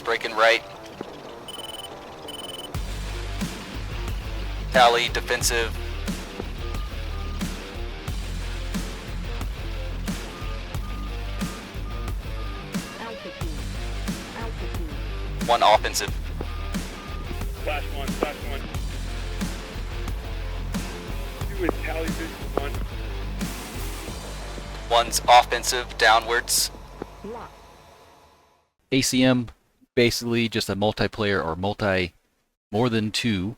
One breaking right. Tally, defensive. One offensive. Flash one. Two is tally vision one. One's offensive, downwards. ACM, basically just a multiplayer or more than two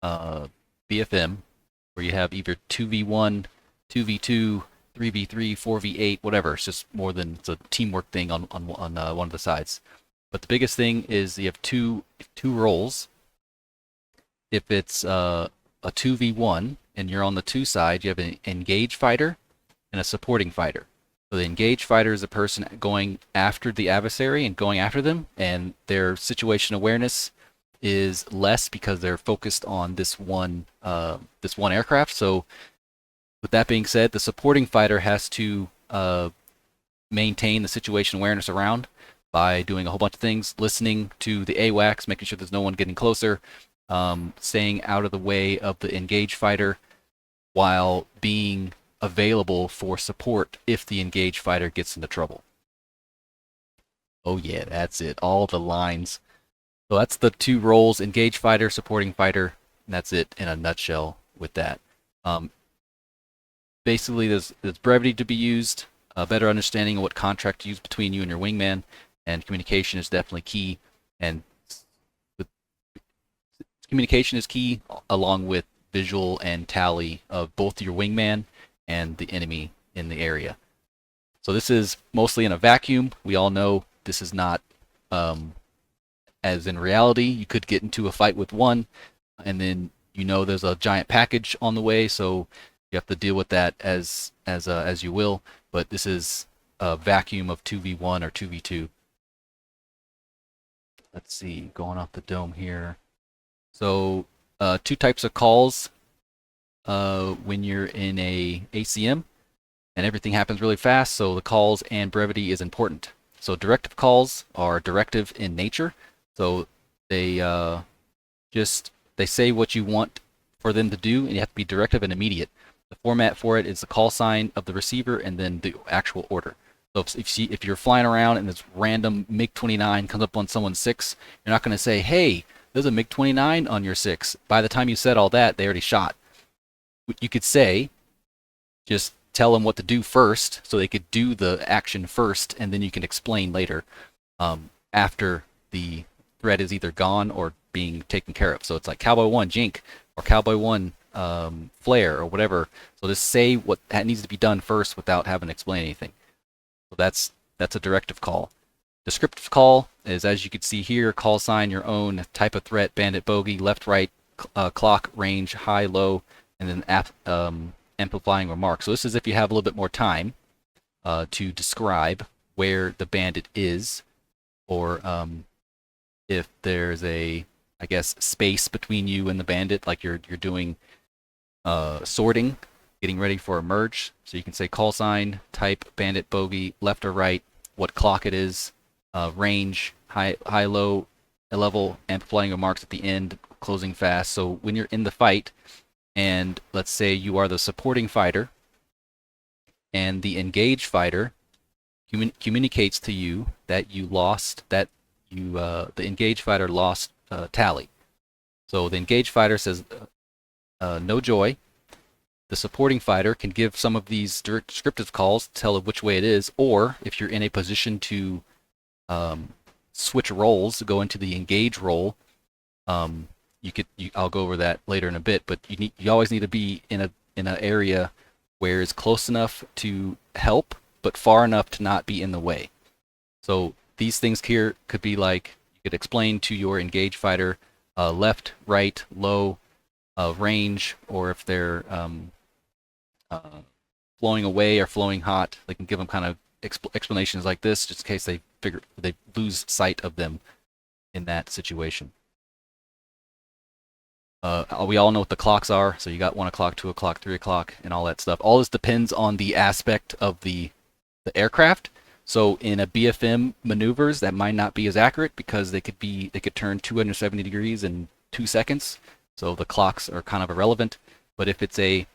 BFM, where you have either 2v1, 2v2, 3v3, 4v8, whatever. It's just more than, it's a teamwork thing on one of the sides. But the biggest thing is you have two roles. If it's a 2v1 and you're on the 2 side, you have an engaged fighter and a supporting fighter. So the engaged fighter is a person going after the adversary and going after them, and their situation awareness is less because they're focused on this one aircraft. So with that being said, the supporting fighter has to maintain the situation awareness around by doing a whole bunch of things, listening to the AWACS, making sure there's no one getting closer, staying out of the way of the engaged fighter, while being available for support if the engaged fighter gets into trouble. Oh yeah, that's it. All the lines. So that's the two roles: engaged fighter, supporting fighter, and that's it in a nutshell with that. Basically, there's brevity to be used, a better understanding of what contract to use between you and your wingman, and communication is definitely key. And communication is key, along with visual and tally of both your wingman and the enemy in the area. So this is mostly in a vacuum. We all know this is not, as in reality, you could get into a fight with one, and then you know there's a giant package on the way, so you have to deal with that as you will. But this is a vacuum of 2v1 or 2v2. Let's see, going off the dome here. So two types of calls when you're in a ACM, and everything happens really fast, so the calls and brevity is important. So directive calls are directive in nature, so they say what you want for them to do, and you have to be directive and immediate. The format for it is the call sign of the receiver and then the actual order. So if you're flying around and this random MiG-29 comes up on someone's 6, you're not going to say, hey, there's a MiG-29 on your 6. By the time you said all that, they already shot. You could say, just tell them what to do first, so they could do the action first, and then you can explain later after the threat is either gone or being taken care of. So it's like Cowboy 1 Jink or Cowboy 1 Flare or whatever. So just say what that needs to be done first without having to explain anything. So that's a directive call. Descriptive call is, as you can see here, call sign your own type of threat, bandit, bogey, left, right, clock, range, high, low, and then amplifying remarks. So this is if you have a little bit more time to describe where the bandit is, or if there's a, I guess, space between you and the bandit, like you're doing sorting, getting ready for a merge. So you can say call sign, type, bandit, bogey, left or right, what clock it is, range, high, low, level, amplifying remarks at the end, closing fast. So when you're in the fight, and let's say you are the supporting fighter, and the engaged fighter communicates to you that you lost, that the engaged fighter lost tally. So the engaged fighter says, no joy. The supporting fighter can give some of these descriptive calls, tell which way it is, or if you're in a position to switch roles, go into the engage role, I'll go over that later in a bit, but you always need to be in an area where it's close enough to help, but far enough to not be in the way. So these things here could be like, you could explain to your engaged fighter left, right, low, range, or if they're flowing away or flowing hot, they can give them kind of explanations like this, just in case they lose sight of them in that situation. We all know what the clocks are, so you got 1 o'clock, 2 o'clock, 3 o'clock, and all that stuff. All this depends on the aspect of the aircraft. So in a BFM maneuvers, that might not be as accurate because they could turn 270 degrees in 2 seconds. So the clocks are kind of irrelevant. But if it's a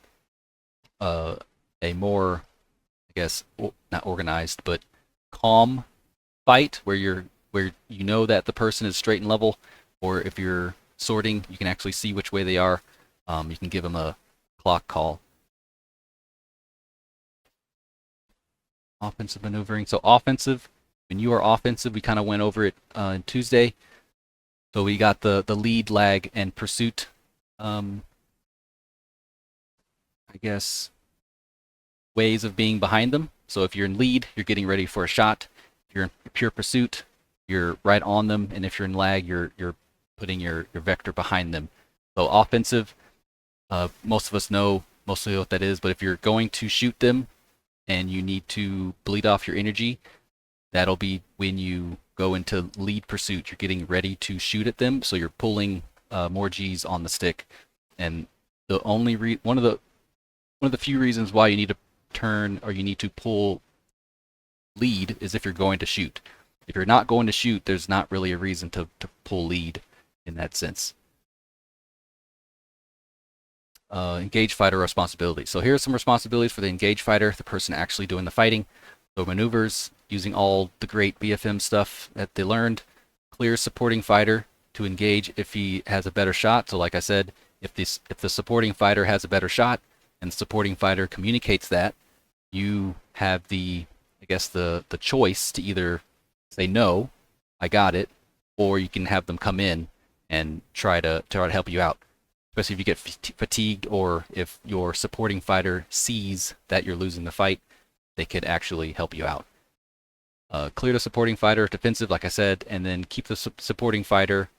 more, I guess, not organized, but calm fight where you know that the person is straight and level, or if you're sorting, you can actually see which way they are. You can give them a clock call. Offensive maneuvering. So offensive, when you are offensive, we kind of went over it on Tuesday. So we got the lead, lag, and pursuit. I guess ways of being behind them. So if you're in lead, you're getting ready for a shot. If you're in pure pursuit, you're right on them, and if you're in lag, you're putting your vector behind them. So offensive, most of us know mostly what that is, but if you're going to shoot them and you need to bleed off your energy, that'll be when you go into lead pursuit. You're getting ready to shoot at them, so you're pulling more G's on the stick. And the only one of the few reasons why you need to turn or you need to pull lead is if you're going to shoot. If you're not going to shoot, there's not really a reason to pull lead in that sense. Engaged fighter responsibilities. So here are some responsibilities for the engaged fighter, the person actually doing the fighting. So maneuvers, using all the great BFM stuff that they learned. Clear supporting fighter to engage if he has a better shot. So like I said, if the supporting fighter has a better shot and the supporting fighter communicates that, you have the choice to either say no, I got it, or you can have them come in and try to help you out. Especially if you get fatigued, or if your supporting fighter sees that you're losing the fight, they could actually help you out. Clear the supporting fighter, defensive, like I said, and then keep the supporting fighter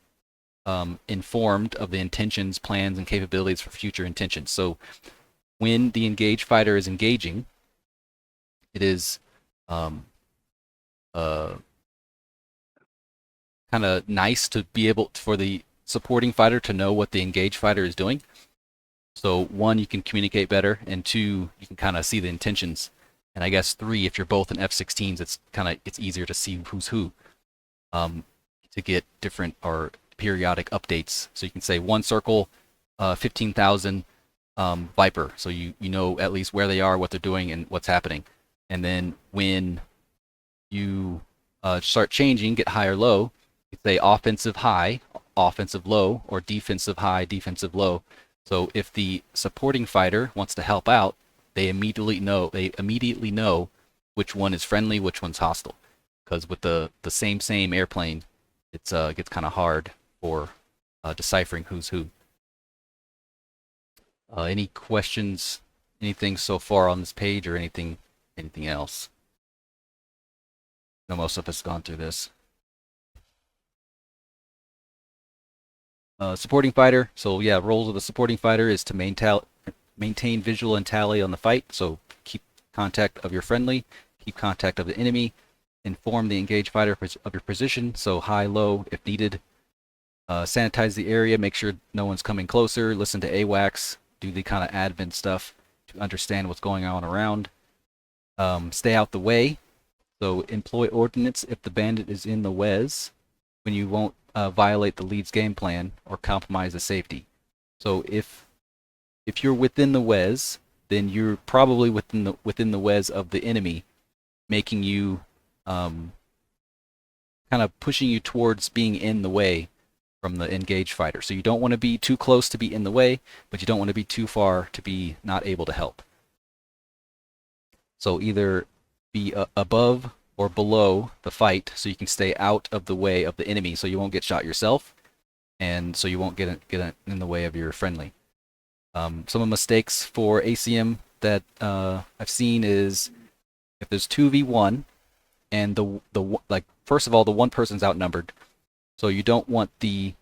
informed of the intentions, plans, and capabilities for future intentions. So when the engaged fighter is engaging, it is kind of nice to be able for the supporting fighter to know what the engaged fighter is doing. So one, you can communicate better, and two, you can kind of see the intentions. And I guess three, if you're both in F-16s, it's easier to see who's who, to get different or periodic updates. So you can say one circle, 15,000 Viper, so you know at least where they are, what they're doing, and what's happening. And then when you start changing, get high or low, you say offensive high, offensive low, or defensive high, defensive low. So if the supporting fighter wants to help out, they immediately know which one is friendly, which one's hostile. Because with the same airplane, it gets kind of hard for deciphering who's who. Any questions? Anything so far on this page, or anything else? No, most of us gone through this. Supporting fighter. So yeah, roles of the supporting fighter is to maintain visual and tally on the fight. So keep contact of your friendly, keep contact of the enemy, inform the engaged fighter of your position. So high, low if needed. Sanitize the area, make sure no one's coming closer. Listen to AWACS, do the kind of advent stuff to understand what's going on around. Stay out the way. So employ ordnance if the bandit is in the WES, when you won't violate the lead's game plan or compromise the safety. So if you're within the WES, then you're probably within the WES of the enemy, making you kind of pushing you towards being in the way from the engaged fighter. So you don't want to be too close to be in the way, but you don't want to be too far to be not able to help. So either be above or below the fight, so you can stay out of the way of the enemy, so you won't get shot yourself, and so you won't get in the way of your friendly. Some of the mistakes for ACM that I've seen is if there's 2v1 and first of all, the one person's outnumbered, so you don't want the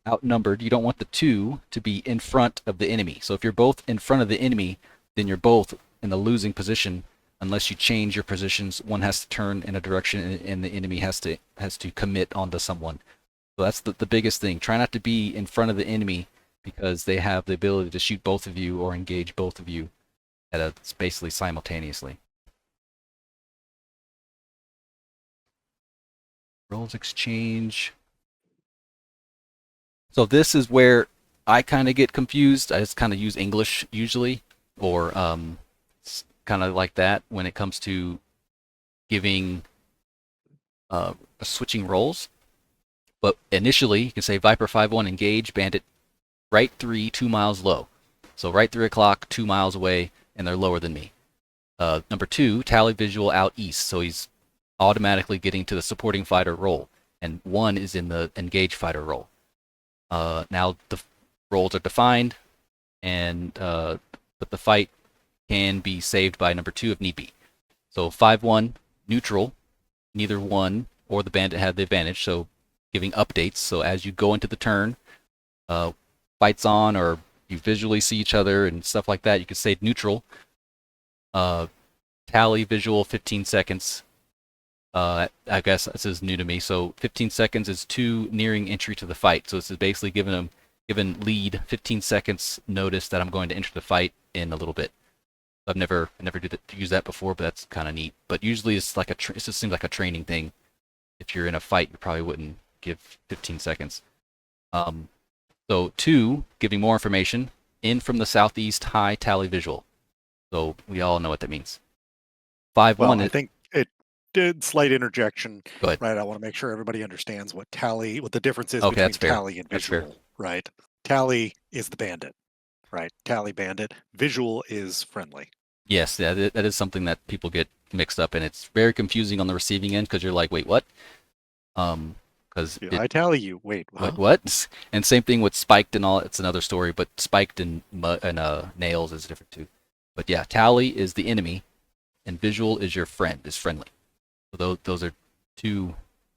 outnumbered, you don't want the two to be in front of the enemy. So if you're both in front of the enemy, then you're both in the losing position. Unless you change your positions, one has to turn in a direction and the enemy has to commit onto someone. So that's the biggest thing. Try not to be in front of the enemy, because they have the ability to shoot both of you or engage both of you basically simultaneously. Roles exchange. So this is where I kind of get confused. I just kind of use English usually, or kind of like that when it comes to giving switching roles. But initially, you can say Viper 5-1 engage, bandit right 3, 2 miles low. So right 3 o'clock, 2 miles away, and they're lower than me. Number 2, tally visual out east. So he's automatically getting to the supporting fighter role. And 1 is in the engage fighter role. Now the roles are defined, and but the fight can be saved by number 2 if need be. So 5-1, neutral. Neither one or the bandit had the advantage, so giving updates. So as you go into the turn, fights on, or you visually see each other and stuff like that, you can say neutral. Tally visual 15 seconds. I guess this is new to me. So 15 seconds is 2 nearing entry to the fight. So this is basically giving lead 15 seconds notice that I'm going to enter the fight in a little bit. I've never used that before, but that's kind of neat. But usually it's like it just seems like a training thing. If you're in a fight, you probably wouldn't give 15 seconds. So 2, giving more information, in from the southeast, high tally visual. So we all know what that means. 5-1. Well, I think it did slight interjection. Go ahead. Right. I want to make sure everybody understands what the difference is Okay, between that's fair. tally and That's fair. visual. Right. Tally is the bandit. Right. Tally bandit. Visual is friendly. Yes, yeah, that is something that people get mixed up, and it's very confusing on the receiving end because you're like, wait, what? Because I tally you. Wait, what? And same thing with spiked and all. It's another story, but spiked and nails is different too. But yeah, tally is the enemy, and visual is your friend, is friendly. So those are 2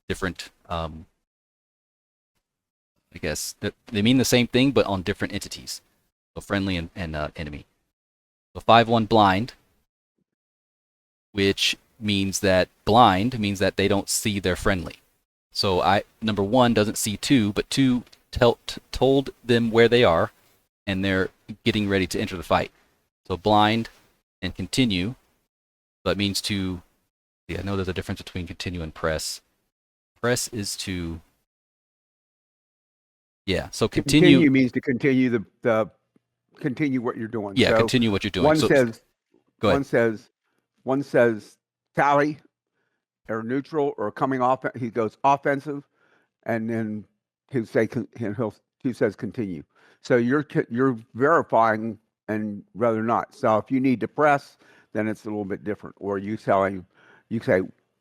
different. I guess they mean the same thing, but on different entities. So friendly and enemy. So 5-1 blind, which means that blind means that they don't see their friendly. So number 1 doesn't see 2, but 2 told them where they are, and they're getting ready to enter the fight. So blind and continue. So that means to. I know there's a difference between continue and press. Press is to. Yeah. So continue means to continue the continue what you're doing. Yeah, so continue what you're doing. One So, says, go ahead. one says tally, or neutral, or coming off. He goes offensive, and then he says continue. So you're verifying, and rather not. So if you need to press, then it's a little bit different. Or you say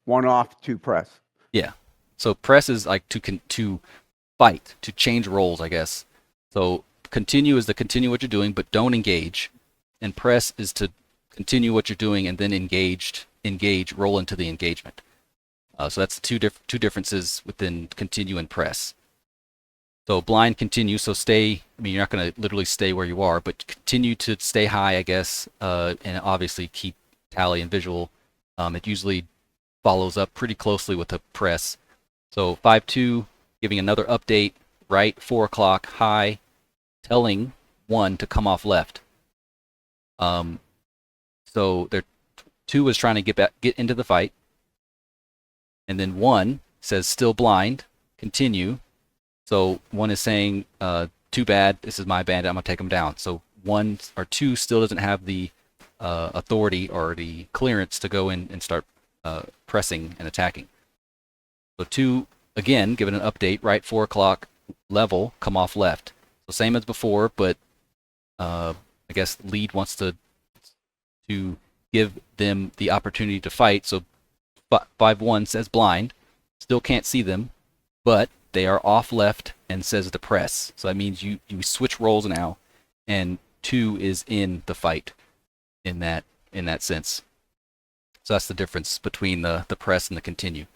1 off, 2 press. Yeah. So press is like to fight, to change roles, I guess. So continue is to continue what you're doing, but don't engage. And press is to continue what you're doing and then engage, roll into the engagement. So that's two differences within continue and press. So blind continue, so stay, I mean, you're not going to literally stay where you are, but continue to stay high, I guess, and obviously keep tally and visual. It usually follows up pretty closely with a press. So 5-2, giving another update, right, 4 o'clock, high, telling 1 to come off left. So 2 is trying to get into the fight, and then 1 says still blind, continue. So 1 is saying, too bad, this is my bandit, I'm gonna take him down. So 1 or 2 still doesn't have the authority or the clearance to go in and start pressing and attacking. So 2, again, given an update, right, 4 o'clock, level, come off left. So same as before, but I guess lead wants to give them the opportunity to fight. So 5-1 says blind, still can't see them, but they are off left and says to press. So that means you switch roles now, and 2 is in the fight in that sense. So that's the difference between the press and the continue.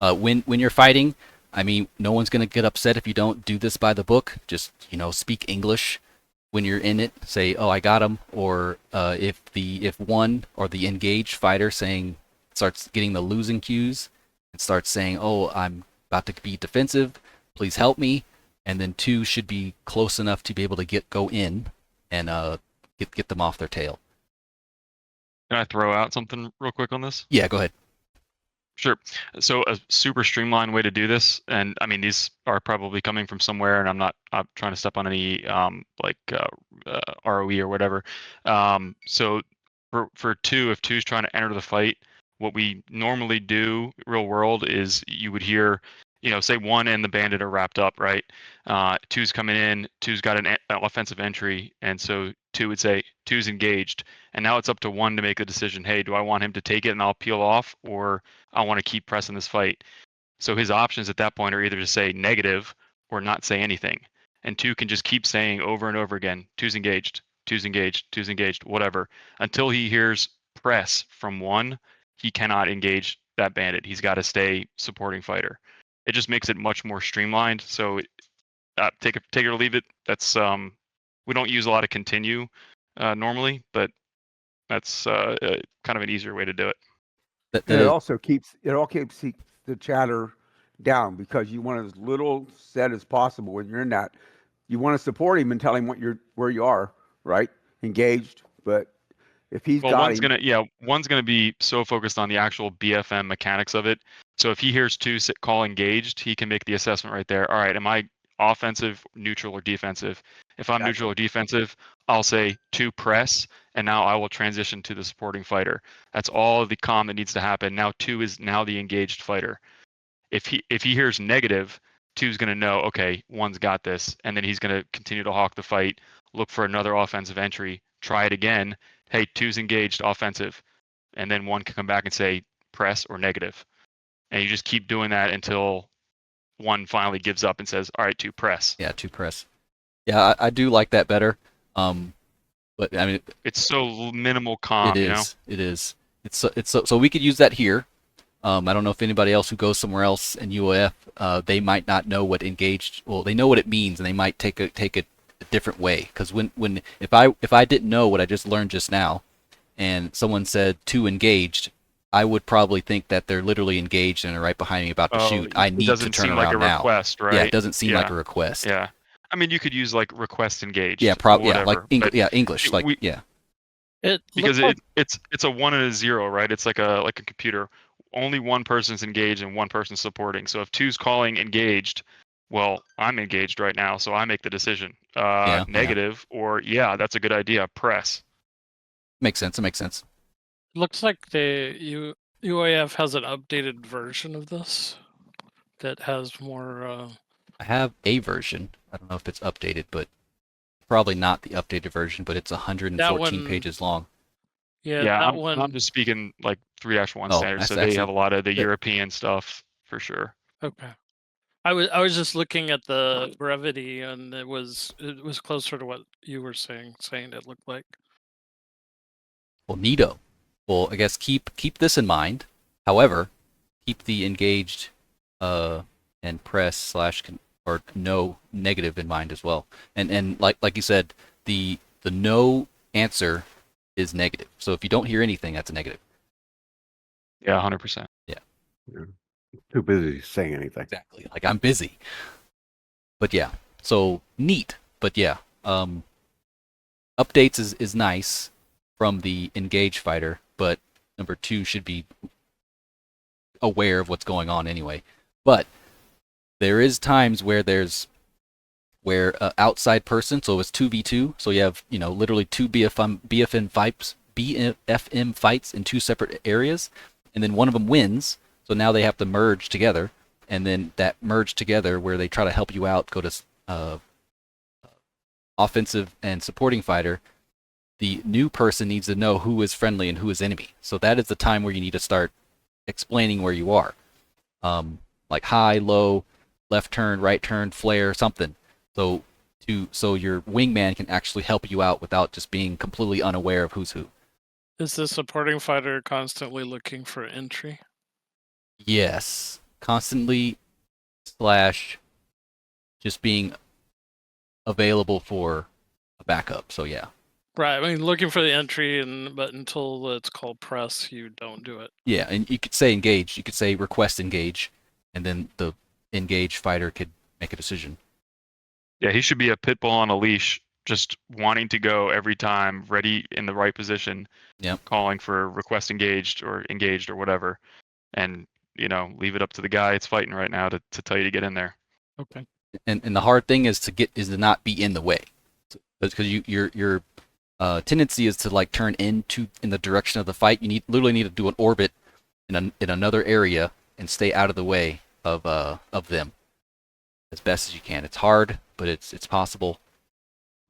When you're fighting, I mean, no one's going to get upset if you don't do this by the book. Just, speak English when you're in it. Say, oh, I got him. Or if 1 or the engaged fighter starts getting the losing cues and starts saying, oh, I'm about to be defensive, please help me. And then 2 should be close enough to be able to go in and get them off their tail. Can I throw out something real quick on this? Yeah, go ahead. Sure. So a super streamlined way to do this, and I mean these are probably coming from somewhere, and I'm trying to step on any ROE or whatever. So for two, if two's trying to enter the fight, what we normally do real world is you would hear, say one and the bandit are wrapped up, right? Two's coming in, two's got an offensive entry, and so two would say two's engaged, and now it's up to one to make a decision. Hey, do I want him to take it and I'll peel off, or I want to keep pressing this fight? So his options at that point are either to say negative or not say anything. And two can just keep saying over and over again, two's engaged, two's engaged, two's engaged, whatever, until he hears press from one. He cannot engage that bandit. He's got to stay supporting fighter. It just makes it much more streamlined. So take it or leave it. That's we don't use a lot of continue normally, but that's kind of an easier way to do it. And it also keeps the chatter down, because you want as little said as possible when you're in that. You want to support him and tell him where you are, right? Engaged. But if he's one's gonna be so focused on the actual BFM mechanics of it. So if he hears two call engaged, he can make the assessment right there. All right, am I offensive, neutral, or defensive? If I'm neutral or defensive, I'll say two press, and now I will transition to the supporting fighter. That's all the comm that needs to happen. Now two is now the engaged fighter. If he hears negative, two's going to know, okay, one's got this, and then he's going to continue to hawk the fight, look for another offensive entry, try it again. Hey, two's engaged, offensive, and then one can come back and say press or negative, and you just keep doing that until one finally gives up and says, all right, two press. Yeah, two press. Yeah, I do like that better. But I mean, it's so minimal comm. It is. It's so we could use that here. I don't know if anybody else who goes somewhere else in UAF, they might not know what engaged. Well, they know what it means, and they might take it a different way. Because if I didn't know what I just learned just now, and someone said two engaged, I would probably think that they're literally engaged and are right behind me about to shoot. I need to turn around now. It doesn't seem like a request, right? Yeah, it doesn't seem like a request. Yeah, I mean, you could use like request engaged. Yeah, English, because it's a 1 and a 0, right? It's like a computer. Only one person's engaged and one person's supporting. So if two's calling engaged, well, I'm engaged right now, so I make the decision. Negative, or that's a good idea. Press. Makes sense. It makes sense. Looks like the UAF has an updated version of this that has more. I have a version. I don't know if it's updated, but probably not the updated version. But it's 114 pages long. Yeah, one. I'm just speaking like 3-1 standards, so they have a lot of the European stuff for sure. Okay. I was just looking at the brevity, and it was closer to what you were saying it looked like. Well, neato. Well, I guess keep this in mind. However, keep the engaged and press / or no negative in mind as well. And like you said, the no answer is negative. So if you don't hear anything, that's a negative. Yeah, 100%. Yeah. Too busy saying anything. Exactly. Like, I'm busy. But yeah, so neat. But yeah, updates is nice from the engaged fighter, but number two should be aware of what's going on anyway. But there is times where outside person, so it's 2v2, so you have literally two BFM fights in two separate areas, and then one of them wins, so now they have to merge together, and then that merge together where they try to help you out, go to offensive and supporting fighter. The new person needs to know who is friendly and who is enemy, so that is the time where you need to start explaining where you are, like high, low, left turn, right turn, flare, something. So your wingman can actually help you out without just being completely unaware of who's who. Is the supporting fighter constantly looking for entry? Yes, constantly / just being available for a backup. So yeah. Right. I mean, looking for the entry, but until it's called press, you don't do it. Yeah, and you could say engage. You could say request engage, and then the engaged fighter could make a decision. Yeah, he should be a pit bull on a leash, just wanting to go every time, ready in the right position. Yep. Calling for request engaged or whatever, and leave it up to the guy it's fighting right now to tell you to get in there. Okay. And the hard thing is to not be in the way, because your tendency is to like turn in the direction of the fight. You literally need to do an orbit in another area and stay out of the way of them as best as you can. It's hard, but it's possible.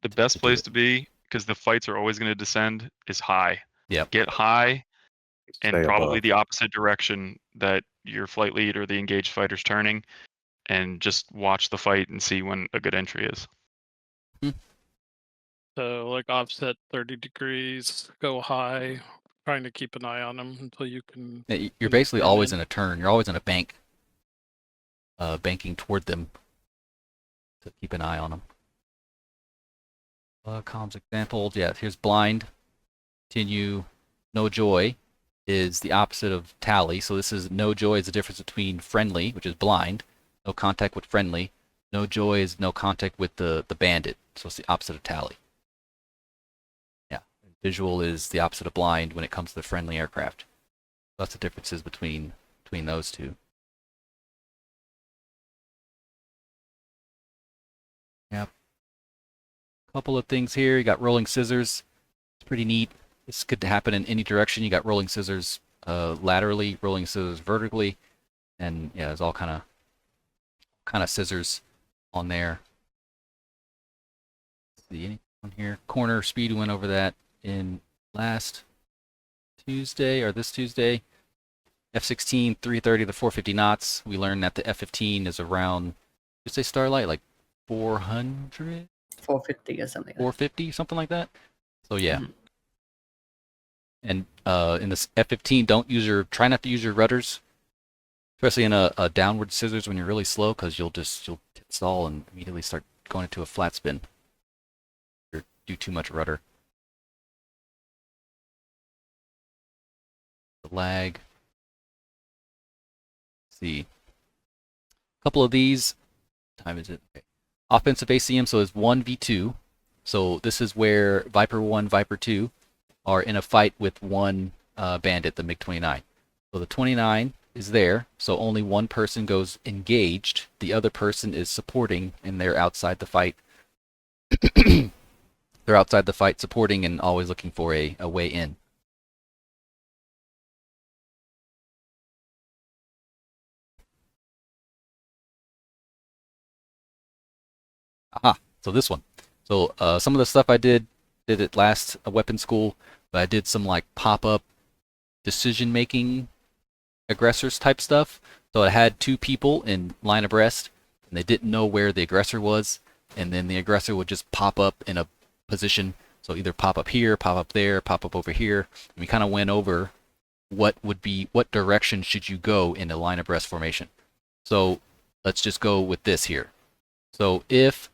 The best place to be, because the fights are always going to descend, is high. Yep. Get high and Stay probably above. the opposite direction that your flight lead or the engaged fighter's turning, and just watch the fight and see when a good entry is. So like offset 30 degrees, go high, trying to keep an eye on them until you can. Yeah, you're when basically turn always in. in a turn. You're always in a bank, banking toward them to keep an eye on them. Comms examples. Yeah, here's blind. Continue. No joy is the opposite of tally. So this is no joy is the difference between friendly, which is blind, no contact with friendly. No joy is no contact with the bandit. So it's the opposite of tally. Yeah. Visual is the opposite of blind when it comes to the friendly aircraft. That's the differences between those two. Yep. Couple of things here. You got rolling scissors. It's pretty neat. This could happen in any direction. You got rolling scissors laterally, rolling scissors vertically, and yeah, there's all kind of scissors on there. Let's see anything on here? Corner speed. We went over that in last Tuesday or this Tuesday. F-16 330 to 450 knots. We learned that the F-15 is around, did you say Starlight, like 400? 450 or something. 450, something like that. So yeah. Mhm. And in this F-15, try not to use your rudders, especially in a downward scissors when you're really slow, because you'll stall and immediately start going into a flat spin. Or do too much rudder. The lag. Let's see. A couple of these. What time is it? Okay. Offensive ACM, so it's 1v2. So this is where Viper 1, Viper 2 are in a fight with one bandit, the MiG-29. So the 29 is there, so only one person goes engaged. The other person is supporting, and they're outside the fight. They're outside the fight, supporting, and always looking for a way in. Aha, so this one. So some of the stuff I did it last weapon school, but I did some like pop-up decision-making aggressors type stuff. So I had two people in line abreast, and they didn't know where the aggressor was, and then the aggressor would just pop up in a position. So either pop up here, pop up there, pop up over here. And we kind of went over what direction should you go in a line abreast formation. So let's just go with this here. So if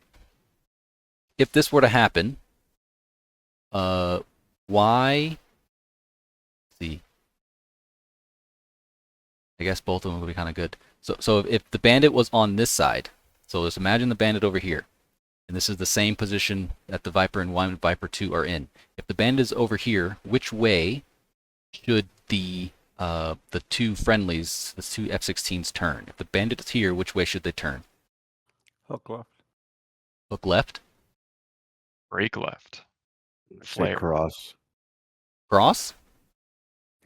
this were to happen, why? Let's see. I guess both of them would be kind of good. So if the bandit was on this side, so let's imagine the bandit over here, and this is the same position that the Viper and Viper 2 are in. If the bandit is over here, which way should the two friendlies, the two F-16s, turn? If the bandit is here, which way should they turn? Hook left. Hook left? Break left. Say Flare. cross. Cross?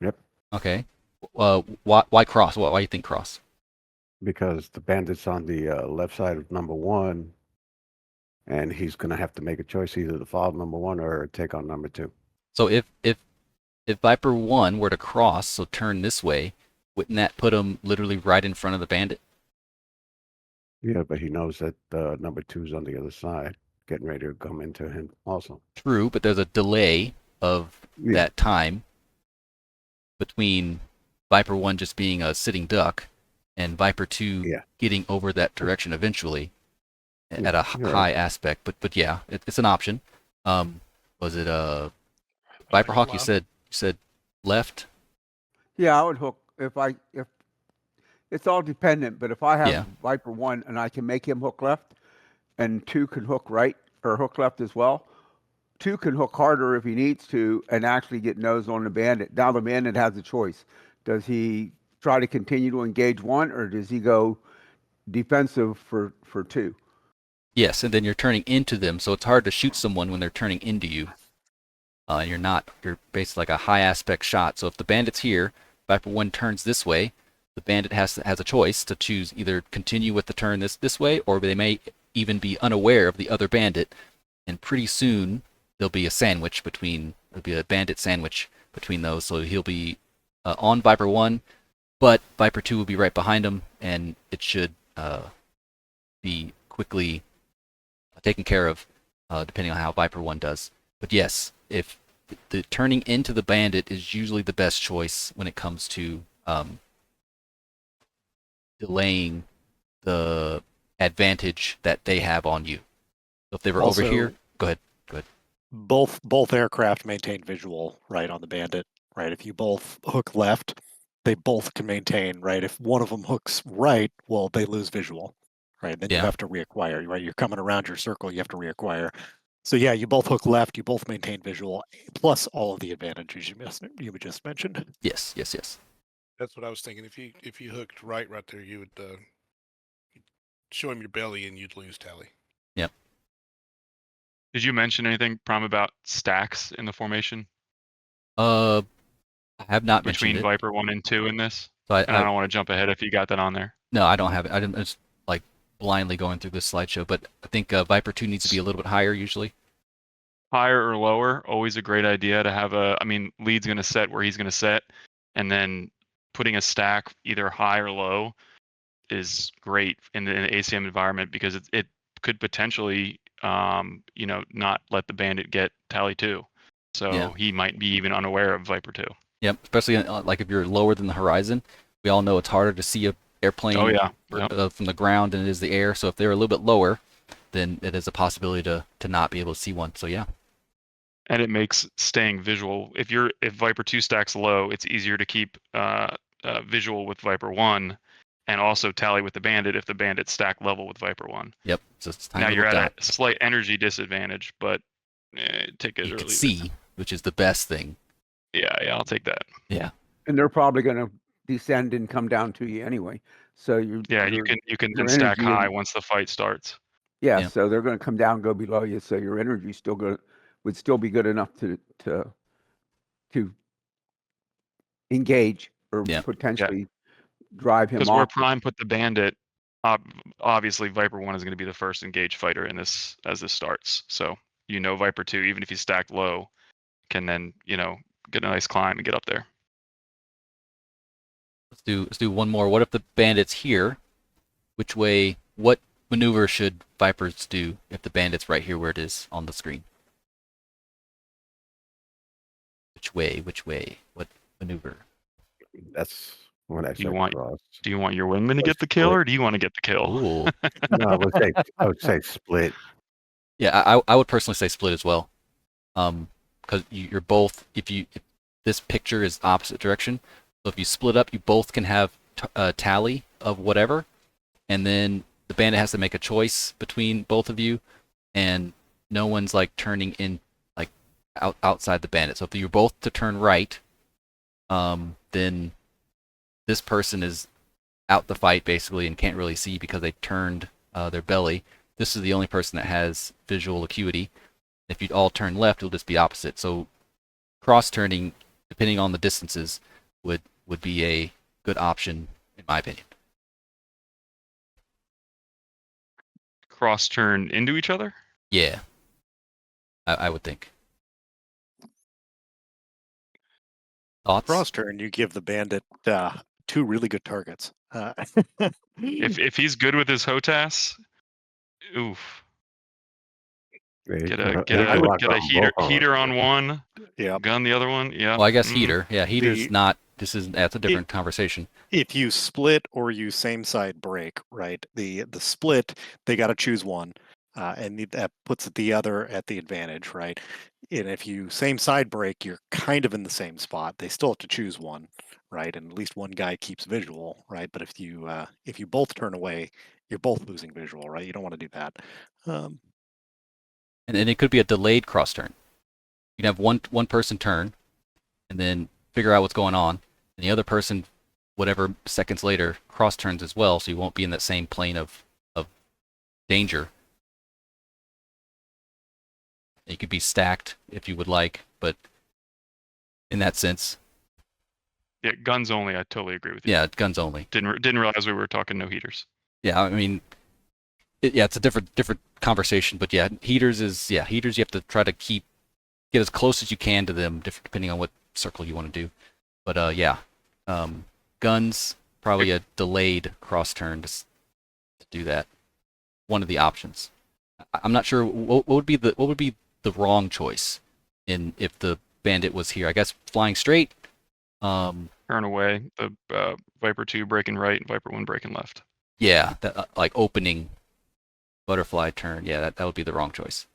Yep. Okay. Why cross? Why do you think cross? Because the bandit's on the left side of number one, and he's going to have to make a choice either to follow number one or take on number two. So if Viper 1 were to cross, so turn this way, wouldn't that put him literally right in front of the bandit? Yeah, but he knows that number two's on the other side, getting ready to come into him also. True, but there's a delay of Yeah. that time between Viper 1 just being a sitting duck and Viper 2 Yeah. getting over that direction eventually at a You're right. high aspect. But yeah, it's an option. Was it Viper Hawk? You said left. Yeah, I would hook if it's all dependent, but if I have Yeah. Viper 1 and I can make him hook left, and 2 can hook right or hook left as well, 2 can hook harder if he needs to and actually get nose on the bandit. Now the bandit has a choice. Does he try to continue to engage one, or does he go defensive for two? Yes, and then you're turning into them, so it's hard to shoot someone when they're turning into you. You're basically like a high aspect shot. So if the bandit's here, Viper 1 turns this way, the bandit has a choice to choose either continue with the turn this way, or they may even be unaware of the other bandit, and pretty soon there'll be a bandit sandwich between those. So he'll be on Viper 1, but Viper 2 will be right behind him, and it should be quickly taken care of, depending on how Viper 1 does. But yes, if the turning into the bandit is usually the best choice when it comes to delaying the advantage that they have on you. So if they were Also, over here, go ahead. Both aircraft maintain visual right on the bandit, right? If you both hook left, they both can maintain, right? If one of them hooks right, well, they lose visual, right? Then you Yeah. have to reacquire, right? You're coming around your circle, you have to reacquire. So yeah, you both hook left, you both maintain visual, plus all of the advantages you just mentioned. Yes. That's what I was thinking. If you hooked right there, you would show him your belly and you'd lose tally. Yep. Did you mention anything, Prom, about stacks in the formation I have not between mentioned it. Viper 1 and 2 in this? So And I don't want to jump ahead if you got that on there. No, I don't have it. I'm just like blindly going through this slideshow, but I think Viper 2 needs to be a little bit higher usually. Higher or lower, always a great idea to have lead's going to set where he's going to set, and then putting a stack either high or low is great in the ACM environment, because it could potentially, not let the bandit get tally 2. So Yeah. he might be even unaware of Viper 2. Yep, especially like if you're lower than the horizon. We all know it's harder to see a airplane Oh, yeah. Yep. From the ground than it is the air. So if they're a little bit lower, then it is a possibility to not be able to see one. So yeah. And it makes staying visual. If Viper 2 stacks low, it's easier to keep visual with Viper 1, and also tally with the bandit if the bandit's stack level with Viper 1. Yep. So it's time Now to you're look at out. a slight energy disadvantage, but take it You or can leave see, it. which is the best thing. Yeah, I'll take that. Yeah. And they're probably going to descend and come down to you anyway. So You can your then stack energy high and- once the fight starts. Yeah, Yeah. so they're going to come down, go below you. So your energy would still be good enough to engage or Yeah. potentially drive him Because where off. Prime put the bandit, obviously Viper 1 is going to be the first engaged fighter in this as this starts. So Viper 2, even if he's stacked low, can then get a nice climb and get up there. Let's do one more. What if the bandit's here? What maneuver should Vipers do if the bandit's right here where it is on the screen? Which way? What maneuver? That's when I Do you said want- cross. Do you want your wingman to Let's get the kill, split. or do you want to get the kill? Ooh. No, I would say split. Yeah, I would personally say split as well. Because you're both, if this picture is opposite direction, so if you split up, you both can have a tally of whatever, and then the bandit has to make a choice between both of you, and no one's like turning in like outside the bandit. So if you're both to turn right, then this person is out the fight basically and can't really see because they turned their belly. This is the only person that has visual acuity. If you all turn left, it'll just be opposite. So cross-turning, depending on the distances, would be a good option, in my opinion. Cross turn into each other? Yeah, I would think. Thoughts? Cross turn, you give the bandit 2 really good targets. If he's good with his HOTAS, oof. Get a heater on one, Yeah. gun the other one. Yeah. Well, I guess Mhm. heater. Yeah, heater's The- not. That's a different conversation. If you split or you same side break, right? The split, they got to choose one, and that puts the other at the advantage, right? And if you same side break, you're kind of in the same spot. They still have to choose one, right? And at least one guy keeps visual, right? But if you both turn away, you're both losing visual, right? You don't want to do that. And then it could be a delayed cross turn. You can have one person turn, and then figure out what's going on, and the other person, whatever seconds later cross turns as well, so you won't be in that same plane of danger. You could be stacked if you would like, but in that sense, Yeah, guns only. I totally agree with you. yeah, guns only. Didn't realize we were talking no heaters. Yeah, I mean, it's a different conversation, but yeah, heaters you have to try to get as close as you can to them, depending on what circle you want to do. But guns, probably a delayed cross turn to do that. One of the options. I'm not sure what would be the wrong choice if the bandit was here. I guess flying straight. Turn away. The Viper 2 breaking right and Viper 1 breaking left. Yeah, that like opening butterfly turn. Yeah, that would be the wrong choice.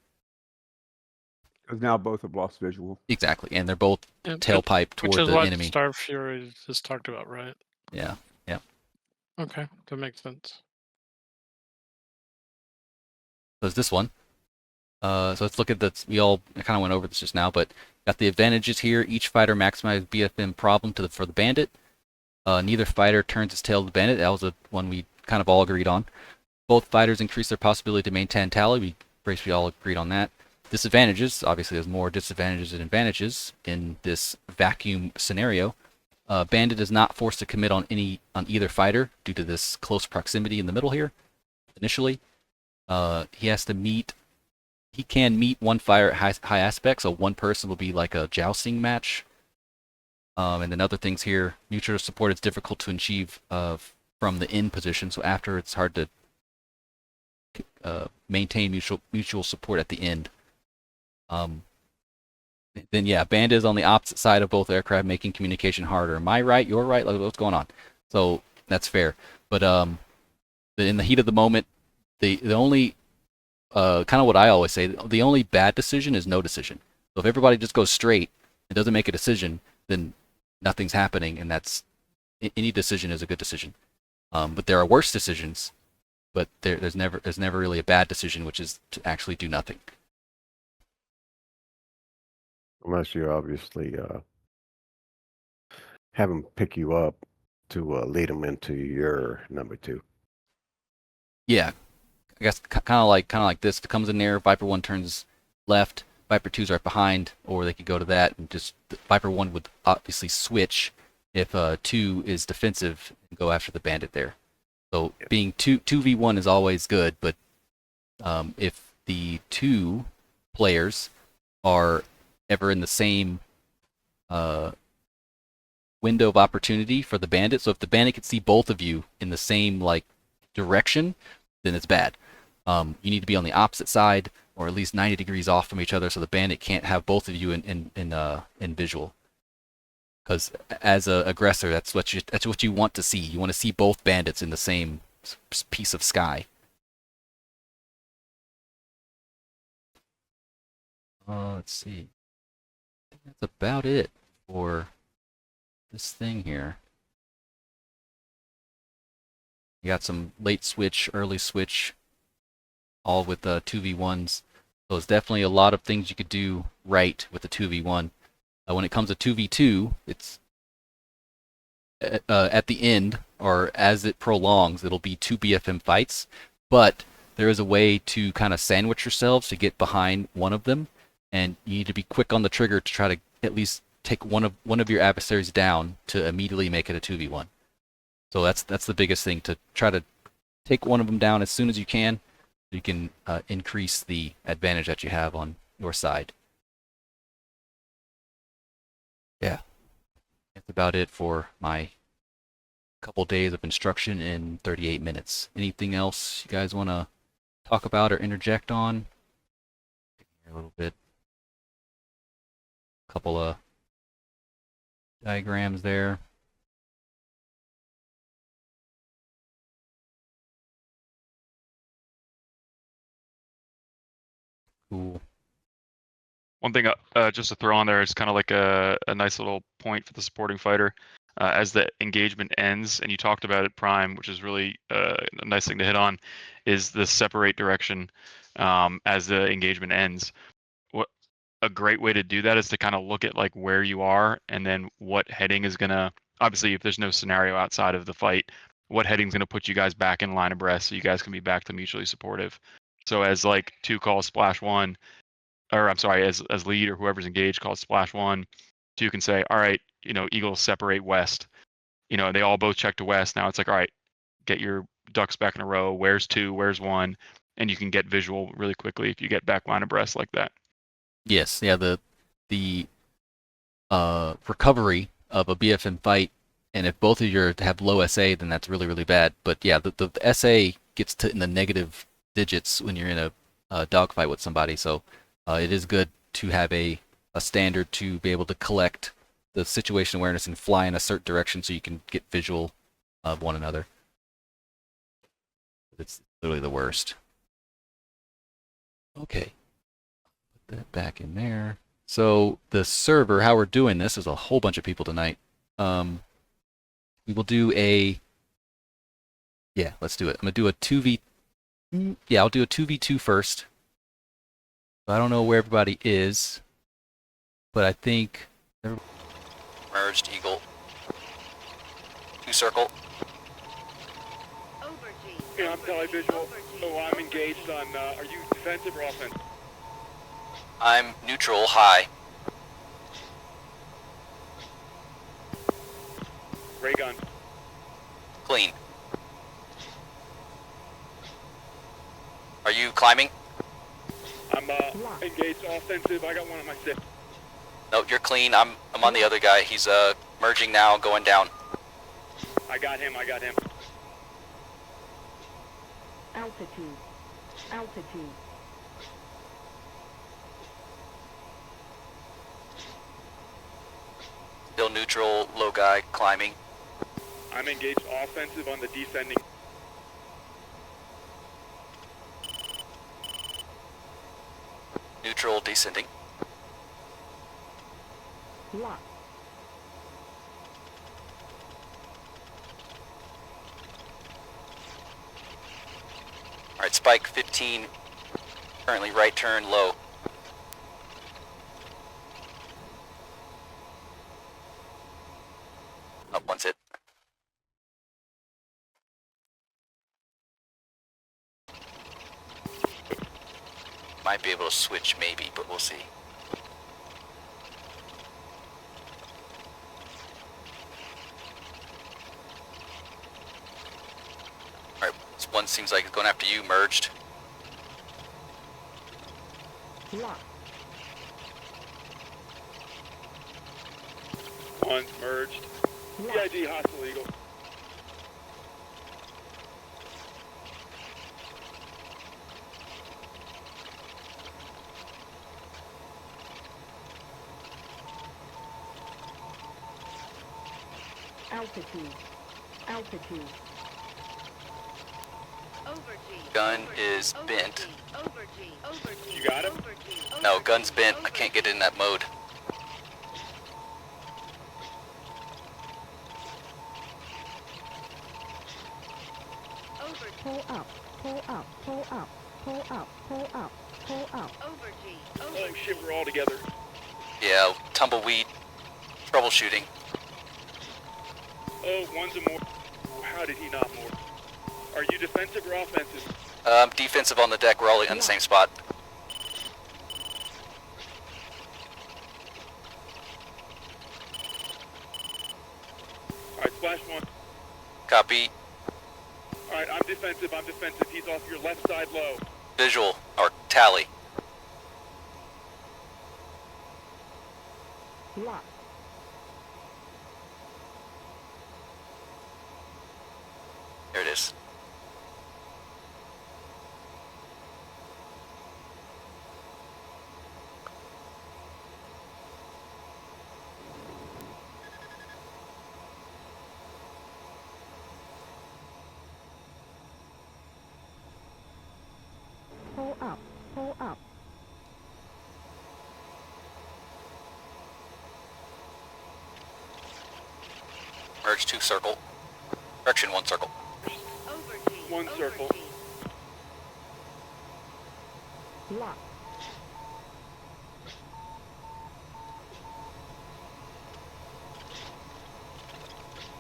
Because now both have lost visual. Exactly, and they're both And- tailpipe toward Which is the what enemy. Star Fury just talked about, right? Yeah. Okay, that makes sense. So it's this one. So let's look at that. We all kind of went over this just now, but got the advantages here. Each fighter maximizes BFM problem for the bandit. Neither fighter turns its tail to the bandit. That was the one we kind of all agreed on. Both fighters increase their possibility to maintain tally. We all agreed on that. Disadvantages. Obviously, there's more disadvantages than advantages in this vacuum scenario. Bandit is not forced to commit on either fighter due to this close proximity in the middle here. Initially, he can meet one fighter at high aspect, so one person will be like a jousting match. And then other things here, mutual support is difficult to achieve from the in position, so after it's hard to maintain mutual support at the end. Then yeah, bandit is on the opposite side of both aircraft, making communication harder. Am I right? You're right. Like, what's going on? So that's fair. But in the heat of the moment, the only kind of what I always say, the only bad decision is no decision. So if everybody just goes straight and doesn't make a decision, then nothing's happening, and any decision is a good decision. But there are worse decisions, but there's never really a bad decision, which is to actually do nothing. Unless you obviously have them pick you up to lead them into your number 2. Yeah, I guess kind of like this. It comes in there. Viper 1 turns left. Viper 2's right behind, or they could go to that and just Viper 1 would obviously switch if 2 is defensive and go after the bandit there. So being 2v1 is always good, but if the 2 players are ever in the same window of opportunity for the bandit, so if the bandit can see both of you in the same direction, then it's bad. You need to be on the opposite side, or at least 90 degrees off from each other, so the bandit can't have both of you in visual. Because as an aggressor, that's what you want to see. You want to see both bandits in the same piece of sky. Let's see. I think that's about it for this thing here. You got some late switch, early switch, all with 2v1s. So it's definitely a lot of things you could do right with the 2v1. When it comes to 2v2, it's at the end, or as it prolongs, it'll be 2 BFM fights. But there is a way to kind of sandwich yourselves to get behind one of them, and you need to be quick on the trigger to try to at least take one of your adversaries down to immediately make it a 2v1. So that's the biggest thing, to try to take one of them down as soon as you can. You can increase the advantage that you have on your side. Yeah, that's about it for my couple days of instruction in 38 minutes. Anything else you guys want to talk about or interject on? A little bit. Couple of diagrams there. Cool. One thing just to throw on there is kind of like a nice little point for the supporting fighter. As the engagement ends, and you talked about it, Prime, which is really a nice thing to hit on, is the separate direction as the engagement ends. A great way to do that is to kind of look at like where you are and then what heading is going to obviously if there's no scenario outside of the fight, what heading's going to put you guys back in line abreast so you guys can be back to mutually supportive. So as like 2 calls splash 1, or I'm sorry, as lead or whoever's engaged calls splash 1, 2 can say, all right, Eagles separate west. They all both check to west. Now it's like, all right, get your ducks back in a row. Where's 2? Where's 1? And you can get visual really quickly if you get back line abreast like that. Yes, yeah, the recovery of a BFM fight, and if both of you have low SA, then that's really, really bad. But yeah, the SA gets to in the negative digits when you're in a dogfight with somebody, so it is good to have a standard to be able to collect the situation awareness and fly in a certain direction so you can get visual of one another. It's literally the worst. Okay. Put that back in there. So the server, how we're doing this, is a whole bunch of people tonight. We will do a... Yeah, let's do it. I'm going to do a 2v... Yeah, I'll do a 2v2 first. I don't know where everybody is, but I think... Merged Eagle. 2 circle. Yeah, I'm televisual. So I'm engaged on, are you defensive or offensive? I'm neutral high. Ray gun. Clean. Are you climbing? I'm engaged offensive. I got one on my 6. No, you're clean. I'm on the other guy. He's merging now, going down. I got him. Altitude. Still neutral, low guy, climbing. I'm engaged offensive on the descending. Neutral, descending. Lock. Alright, spike 15. Currently right turn, low. Up once hit. Might be able to switch maybe, but we'll see. Alright, this one seems like it's going after you, merged. Lock. One merged. PID hostile Eagle. Altitude. Gun is bent. You got him? No, gun's bent. I can't get in that mode. Pull up. Oh shit, we're all together. Yeah, tumbleweed. Troubleshooting. Oh, one's a more. How did he not more? Are you defensive or offensive? Defensive on the deck. We're all in the same spot. Alright, splash 1. Copy. Alright, I'm defensive. He's off your left side low. Visual, or tally. Lock. There it is. Pull up. Merge 2 circle. Correction 1 circle. 1 circle. Lock.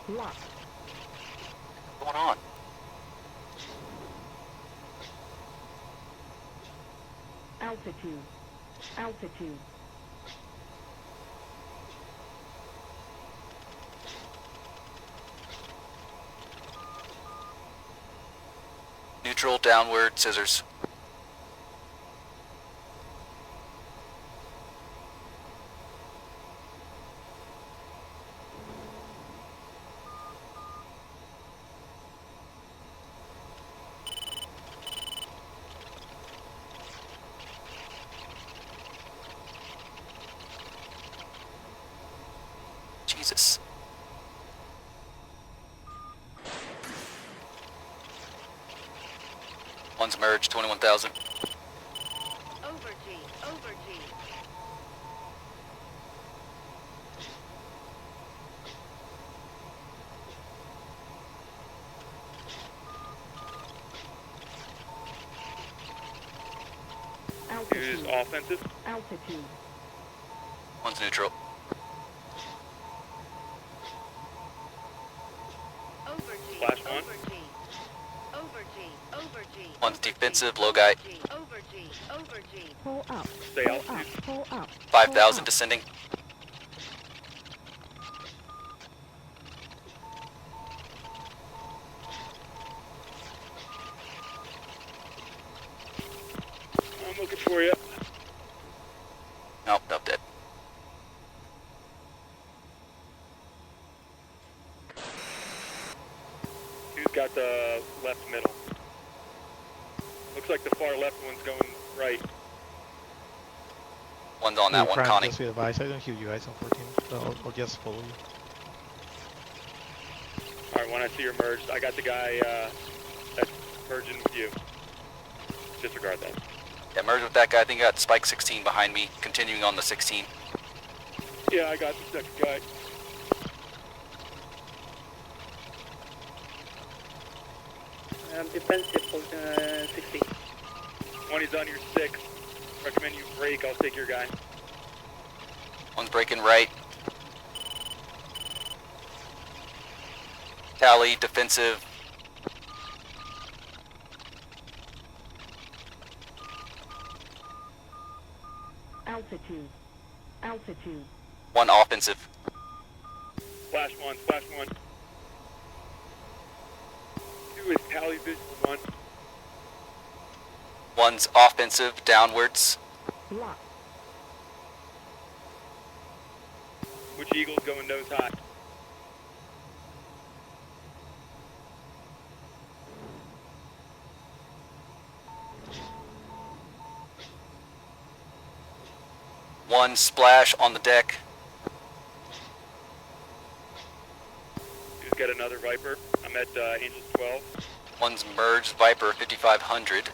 Lock. What's going on? Altitude. Altitude. Neutral, downward, scissors. Jesus. One's merged, 21,000. Over G. Over G. Use Altitude. offensive. Altitude. One's neutral. Over G. Flash one. Over G. Over G. Over G. One's defensive, low guy. Over G. Over G. Pull up. Stay Pull altitude. up. Pull up. 5,000 descending. I'm looking for you. Nope, dead. Who's got the left middle? Looks like the far left one's going right. One's on that one, Connie. Just be advised, I don't hear you guys on 14, so I'll just follow you. Alright, when I see you're merged, I got the guy that's merging with you. Disregard that. Yeah, merge with that guy. I think I got Spike 16 behind me, continuing on the 16. Yeah, I got the second guy. Defensive 16. 20's on your 6. Recommend you break, I'll take your guy. One's breaking right. Tally, defensive. Altitude. Altitude. One offensive. Flash one, flash one. 2 is tally vision 1. One's offensive, downwards. Lock. Which eagle's going nose high? One splash on the deck. Who's got another Viper? I'm at Angels 12. One's merged, Viper 5500.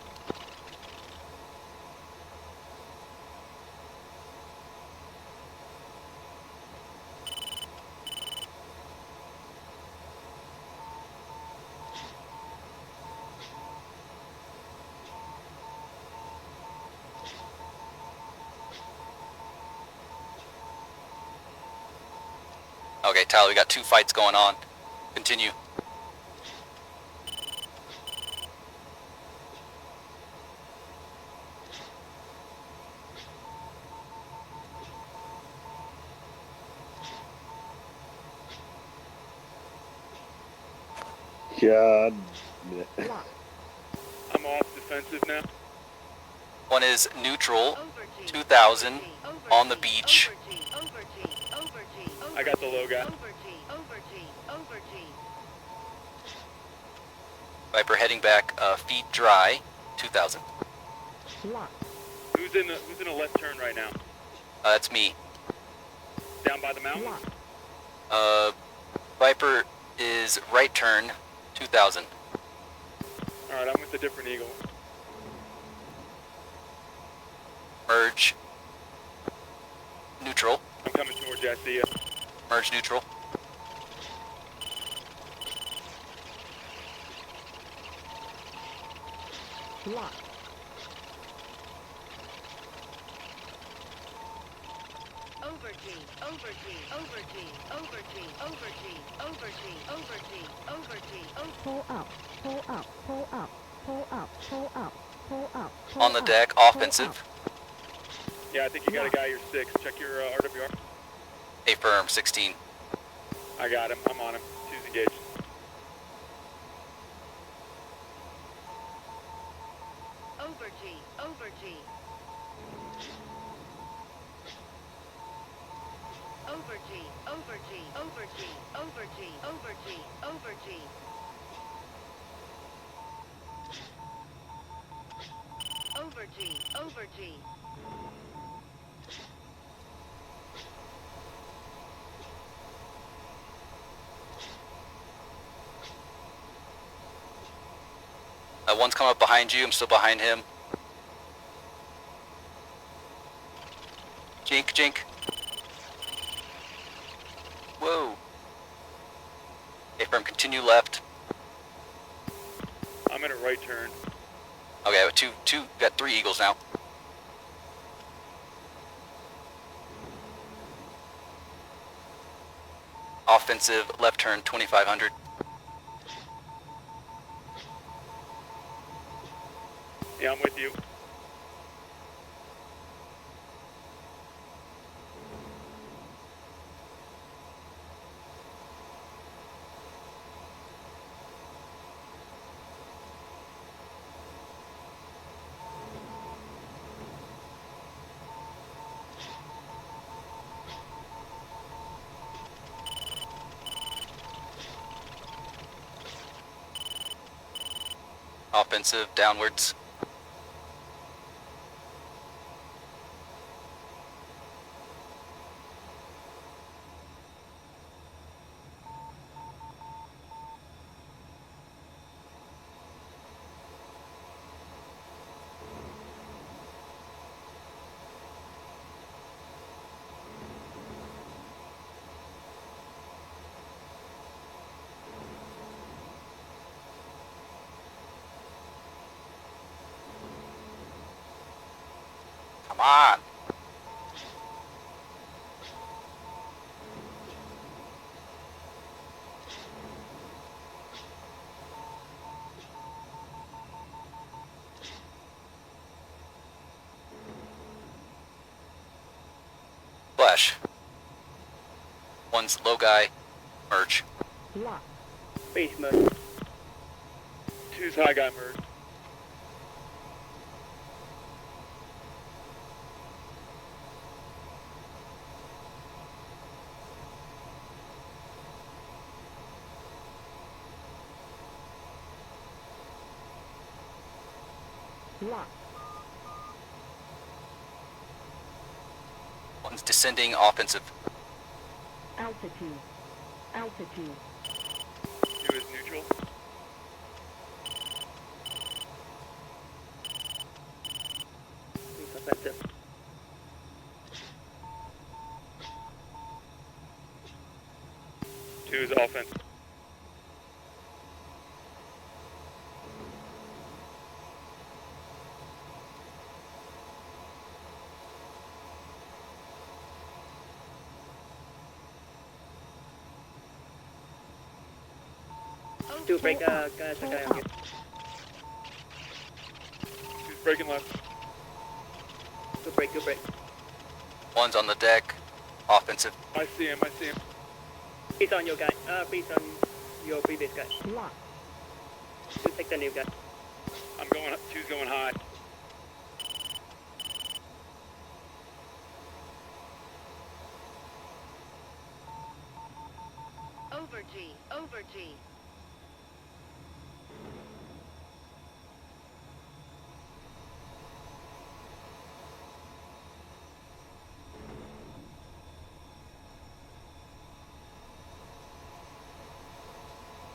Okay, Tyler, we got 2 fights going on. Continue. God. Lock. I'm off defensive now. One is neutral, Over G. 2000 Over on the G. beach. Over G. Over G. Over G. Over I got the low guy. Over G. Over G. Over G. Viper heading back, feet dry, 2000. Lock. Who's in a left turn right now? That's me. Down by the mountain? Lock. Viper is right turn, 2000. Alright, I'm with a different eagle. Merge. Neutral. I'm coming towards you, I see you. Merge neutral. Lock. Over over G, over G, over G, over G, over G, over G, over G, over G, over Pull up, pull up, pull up, pull up, pull up, pull up. On the deck, offensive. Yeah, I think you got a guy, you're 6. Check your RWR. Affirm, 16. I got him. I'm on him. 2's engaged. over G, over G. Over G, over G, over G, over G, over G, over G. Over G, over G. One's come up behind you. I'm still behind him. Jink, jink. Whoa. Affirm, continue left. I'm in a right turn. Okay, got 3 Eagles now. Offensive, left turn, 2500. Yeah, I'm with you. Offensive, downwards. Come on. Flash. One's low guy, merge. Lock. Base mode. 2's high guy merge. Lock. One's descending, offensive. Altitude. Altitude. 2 is neutral. He's offensive. Two is offensive. Two break, guys, a guy on here. 2's breaking left. Good break, good break. One's on the deck, offensive. I see him, I see him. He's on your guy. He's on your previous guy. Lock. You take the new guy. I'm going, 2's going high. Over G, over G.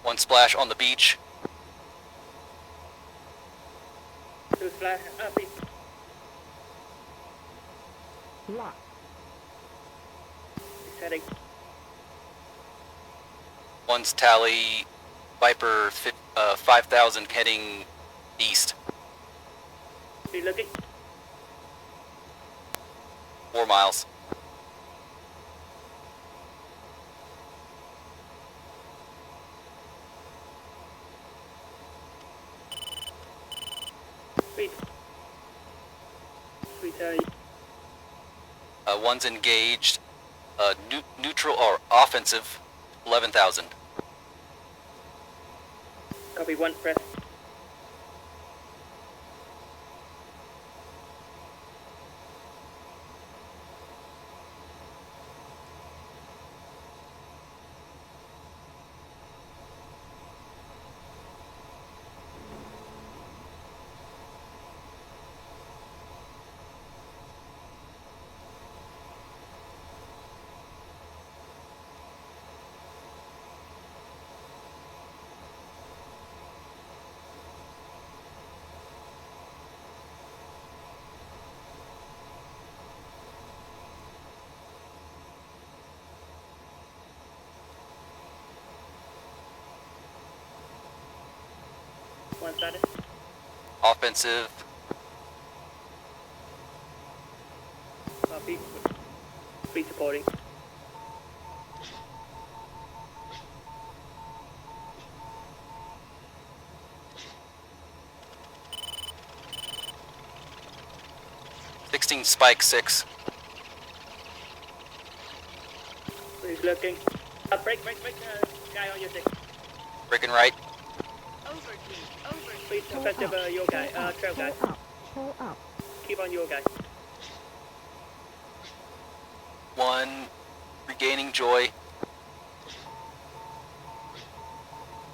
One splash on the beach. Two flash, please. Lock. He's heading. One's tally, Viper 5000 heading east. He's looking. 4 miles. Speed. One's engaged. Neutral or offensive, 11,000. Copy, 1, press. One status. Offensive, Copy. Speed supporting. Spike 6. He's looking. Break. Guy on your 6. Breaking right. Please, offensive, your guy. Trail guy. Pull up. Keep on your guy. 1 regaining joy.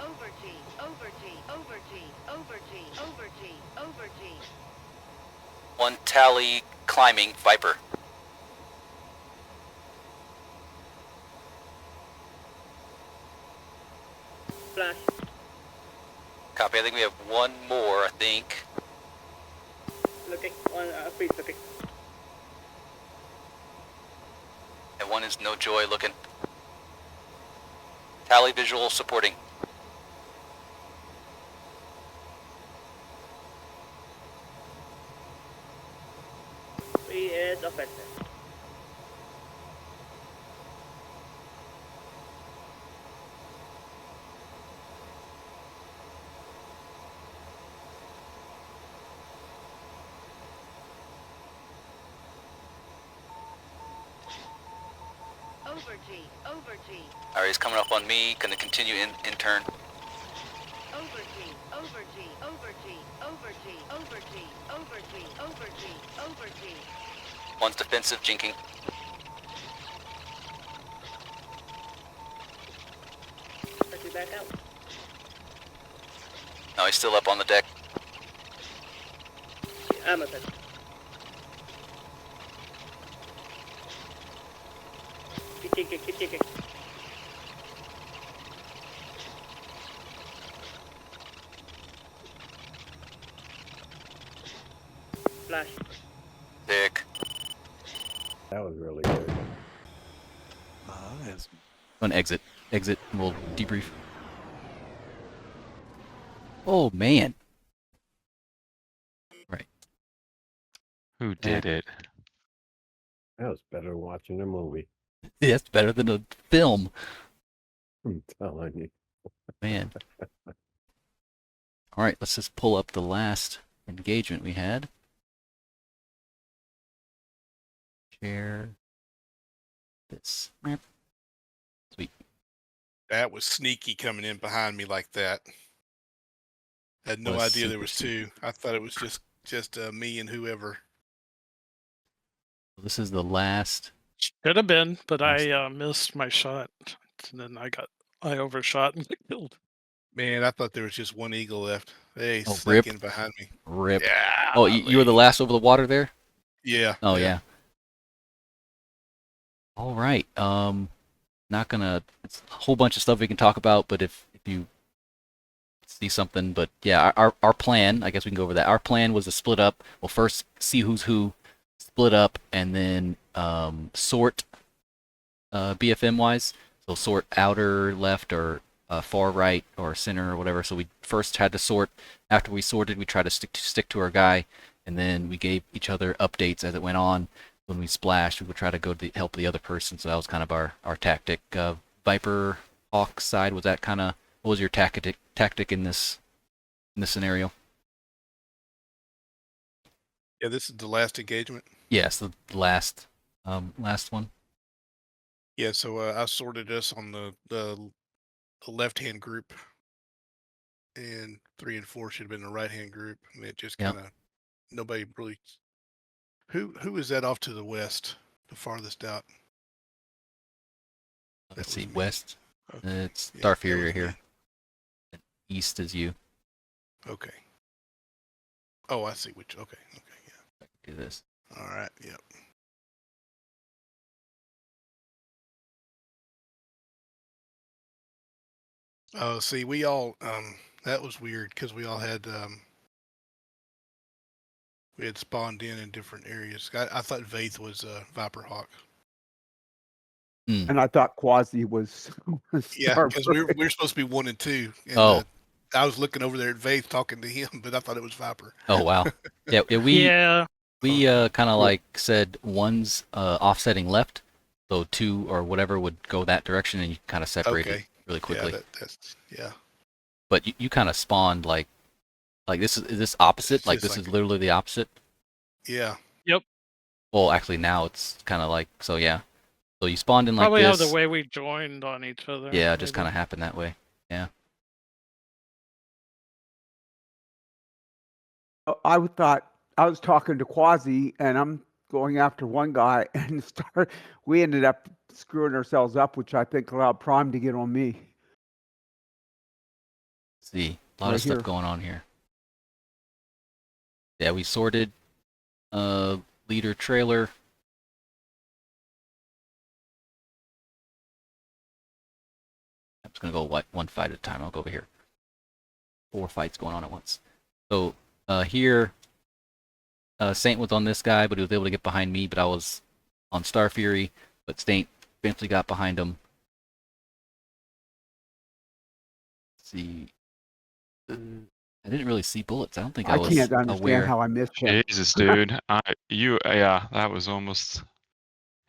Over G. 1 tally climbing Viper. Flash. Copy. I think we have 1 more. I think. Looking. One, please looking. And 1 is no joy looking. Tally visual supporting. He is offensive. Over G. Alright, he's coming up on me. Gonna continue in turn. Over G. 1's defensive, jinking. Press you back out. No, he's still up on the deck. I'm offensive. Keep kicking. Flash. Dick. That was really good. Yes. Go and exit. Exit, and we'll debrief. Oh, man. Right. Who did it? That was better than watching a movie. Yeah, that's better than a film. I'm telling you. Man. All right, let's just pull up the last engagement we had. Share this. Sweet. That was sneaky coming in behind me like that. Had no Was idea there super was sneaky. 2. I thought it was just me and whoever. This is the last. Could have been, but Nice. I missed my shot, and then I overshot and got killed. Man, I thought there was just 1 eagle left. They Oh, snuck rip. in behind me. Rip. Yeah. Oh, you were the last over the water there? Yeah. Oh, yeah. All right. Not gonna. It's a whole bunch of stuff we can talk about, but if you see something, but yeah, our plan. I guess we can go over that. Our plan was to split up. Well, first see who's who, split up, and then sort BFM wise. So sort outer left or far right or center or whatever. So we first had to sort. After we sorted, we tried to stick to our guy, and then we gave each other updates as it went on. When we splashed, we would try to go to help the other person. So that was kind of our tactic. Viper Hawk side, was that kind of, what was your tactic in this scenario? Yeah, this is the last engagement. Yes, the last one. Yeah, so I sorted us on the left-hand group, and 3 and 4 should have been the right-hand group, and it just Yep. kind of nobody really. Who is that off to the west, the farthest out? Let's That see, was me. west. Okay. It's Yeah, Darth that Fury was here. me. East is you. Okay. Oh, I see which. Okay, yeah. Do this. All right, yep. Oh, see, we all that was weird because we all had we had spawned in different areas. I thought Vaith was Viper Hawk. And I thought Quasi was. Yeah, because we're supposed to be 1 and 2. And, Oh. I was looking over there at Vaith talking to him, but I thought it was Viper. Oh wow. Yeah, we Yeah. we kind of like said one's offsetting left, so 2 or whatever would go that direction, and you kind of separate it really quickly. Yeah, that's yeah. But you kind of spawned like this is this opposite? It's Like just this is literally the opposite? Yeah. Yep. Well, actually now it's kind of like so yeah. So you spawned in like Probably this. how the way we joined on each other. Yeah, it just maybe. kind of happened that way. Yeah. I thought I was talking to Quasi, and I'm going after one guy, and we ended up screwing ourselves up, which I think allowed Prime to get on me. See, a lot Right of stuff here. going on here. Yeah, we sorted leader trailer. I'm just gonna go one fight at a time. I'll go over here. 4 fights going on at once. So here, Saint was on this guy, but he was able to get behind me. But I was on Star Fury, but Saint eventually got behind him. Let's see. I didn't really see bullets. I don't think I was can't understand aware. how I missed him. Jesus, dude. Yeah, that was almost.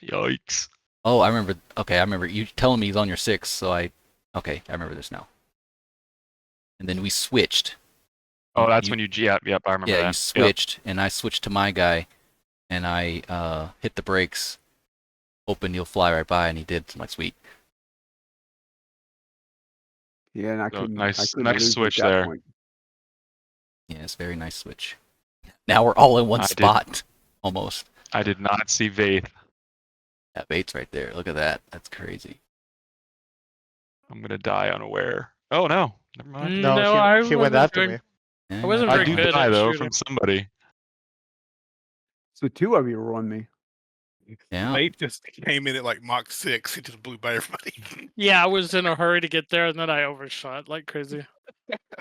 Yikes. Oh, I remember. Okay, I remember you telling me he's on your 6. So okay, I remember this now. And then we switched. Oh, that's when you. Yep, I remember that. Yeah, you switched, and I switched to my guy, and I hit the brakes, hoping he'll fly right by, and he did. So I'm like, sweet. Yeah, and I So couldn't. nice- I couldn't nice lose switch at that there. point. Yeah, it's a very nice switch. Now we're all in one I spot, almost. I did not see Vaith. That bait's right there. Look at that. That's crazy. I'm gonna die unaware. Oh no, never mind. No, he went wasn't after doing- me. Yeah, I wasn't I very do good die at though shooting. from somebody. So 2 of you were on me. Yeah. Vaith just came in at like Mach 6. He just blew by everybody. Yeah, I was in a hurry to get there, and then I overshot like crazy.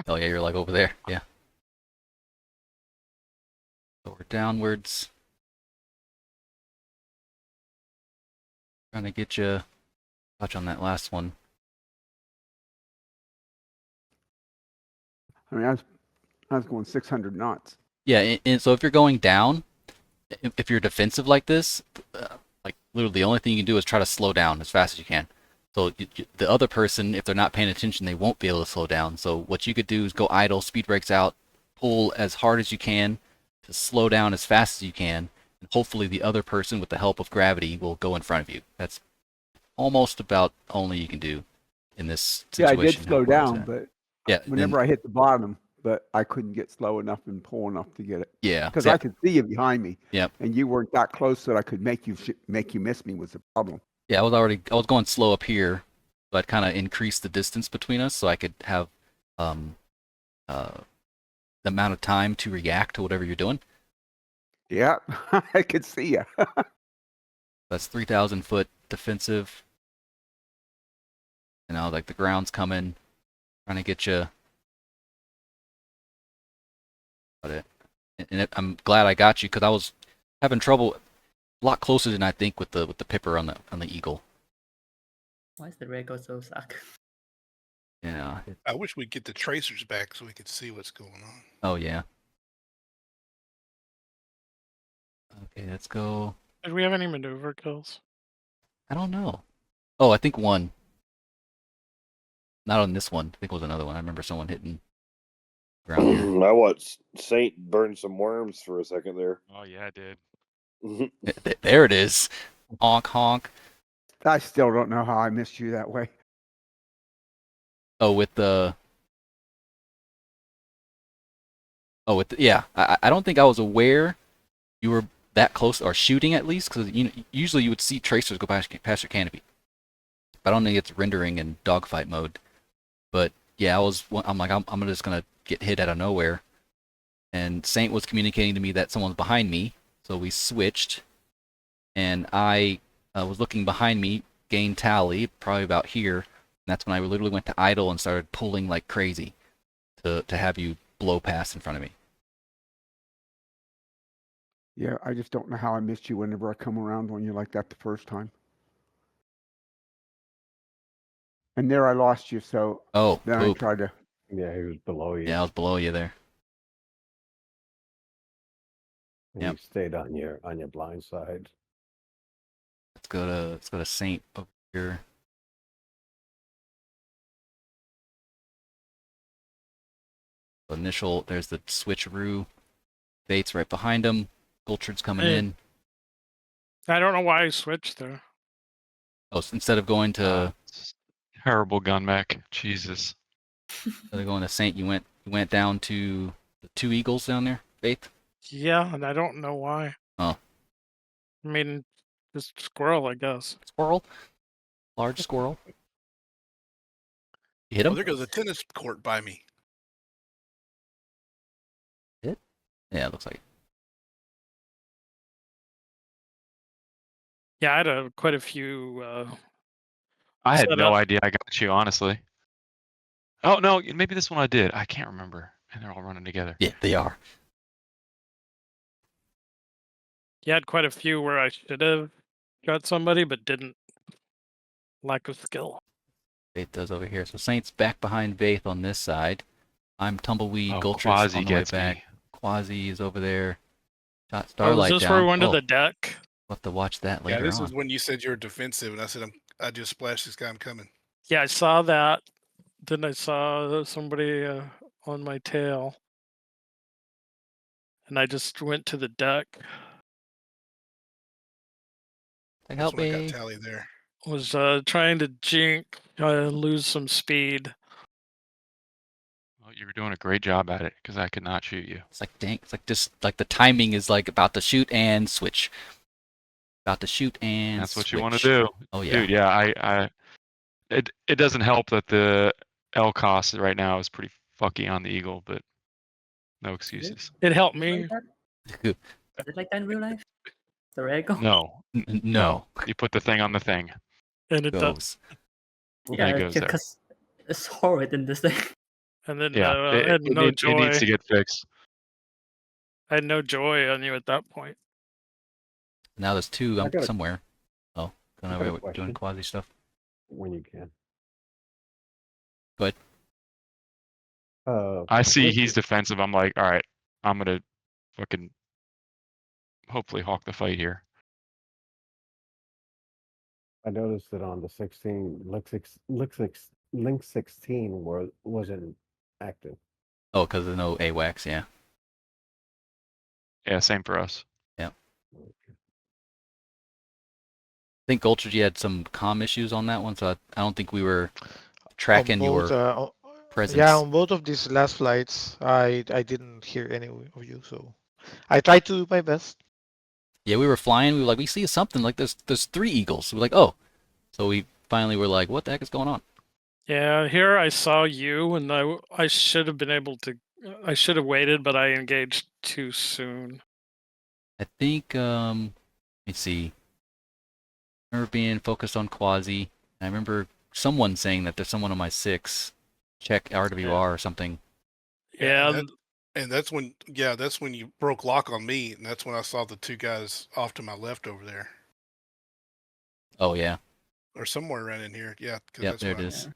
Oh yeah, you're like over there. Yeah. So we're downwards. Trying to get you. Touch on that last one. I mean, I was going 600 knots. Yeah, and so if you're going down, if you're defensive like this, like literally the only thing you can do is try to slow down as fast as you can. So the other person, if they're not paying attention, they won't be able to slow down. So what you could do is go idle, speed brakes out, pull as hard as you can to slow down as fast as you can, and hopefully the other person, with the help of gravity, will go in front of you. That's almost about only you can do in this Yeah, situation. I did slow down, but yeah, whenever I hit the bottom, but I couldn't get slow enough and pull enough to get it. Yeah, because I could see you behind me. Yep. And you weren't that close that I could make you miss me was the problem. Yeah, I was going slow up here, so I'd kind of increase the distance between us so I could have the amount of time to react to whatever you're doing. Yeah, I could see you. That's 3,000 foot defensive. You know, like the ground's coming, trying to get you. I'm glad I got you because I was having trouble, a lot closer than I think with the Pipper on the Eagle. Why is the Rego so suck? Yeah. I wish we'd get the tracers back so we could see what's going on. Oh yeah. Okay, let's go. Did we have any maneuver kills? I don't know. Oh, I think one. Not on this one. I think it was another one. I remember someone hitting around here. I watched Saint burn some worms for a second there. Oh yeah, I did. There it is. Honk honk. I still don't know how I missed you that way. Oh, with the. Oh, yeah. I don't think I was aware you were that close, or shooting at least, because usually you would see tracers go past your canopy. But I don't think it's rendering in dogfight mode. But yeah, I'm like, I'm just gonna get hit out of nowhere. And Saint was communicating to me that someone's behind me, so we switched. And I was looking behind me, gained tally, probably about here. And that's when I literally went to idle and started pulling like crazy to have you blow past in front of me. Yeah, I just don't know how I missed you whenever I come around when you're like that the first time. And there I lost you, so then I tried to. Yeah, he was below you. Yeah, I was below you there. And you stayed on your blind side. Let's go to Saint over here. Initial, there's the switcheroo. Bates right behind him. Gulchard's coming in. I don't know why I switched there. Oh, so instead of going to terrible gun mech, Jesus. Instead of going to Saint, you went down to the 2 Eagles down there, Faith? Yeah, and I don't know why. Oh. I mean, just squirrel, I guess. Squirrel? Large squirrel. You hit him? Oh, there goes a tennis court by me. Hit? Yeah, it looks like it. Yeah, I had quite a few. I had no idea I got you, honestly. Oh, no, maybe this one I did. I can't remember. And they're all running together. Yeah, they are. You had quite a few where I should have got somebody, but didn't. Lack of skill. Faith does over here. So Saint's back behind Faith on this side. I'm Tumbleweed, Gulchard's Quasi on the way gets back. me. Quasi is over there. Shot Starlight is this down. where we went to the deck? We'll have to watch that later Yeah, this on. is when you said you were defensive, and I said I just splashed this guy. I'm coming. Yeah, I saw that. Then I saw somebody on my tail. And I just went to the deck. Help me. I got tally there. Was trying to jink, lose some speed. Well, you were doing a great job at it, because I could not shoot you. It's like, dang, it's like just like the timing is like about to shoot and switch. About to shoot and That's what switch. you want to do. Oh yeah. Dude, yeah, it doesn't help that the L cost right now is pretty fucky on the Eagle, but no excuses. It helped me. Is it like that in real life? The red go? No. No. You put the thing on the thing. And it does. Yeah, it goes there. because it's horrid in this thing. And then Yeah, I had no joy. it needs to get fixed. I had no joy on you at that point. Now there's 2 I got a- somewhere. Oh, I got a going over question. doing quasi stuff. When you can. But I see he's defensive. I'm like, all right, I'm gonna fucking hopefully hawk the fight here. I noticed that on the 16, Link 16 wasn't active. oh, because there's no AWACS, yeah. Yeah, same for us. Yeah. I think Gulchard, you had some comm issues on that one, so I don't think we were tracking both, your presence. Yeah, on both of these last flights, I didn't hear any of you, so I tried to do my best. Yeah, we were flying. We were like, we see something. Like there's 3 Eagles. We're like, oh. So we finally were like, what the heck is going on? Yeah, here I saw you, and I should have been able to. I should have waited, but I engaged too soon. I think let me see. I remember being focused on Quasi. I remember someone saying that there's someone on my 6. Check RWR or something. Yeah. And that's when you broke lock on me, and that's when I saw the 2 guys off to my left over there, Oh yeah. or somewhere around in here. Yeah. Yep, there it is.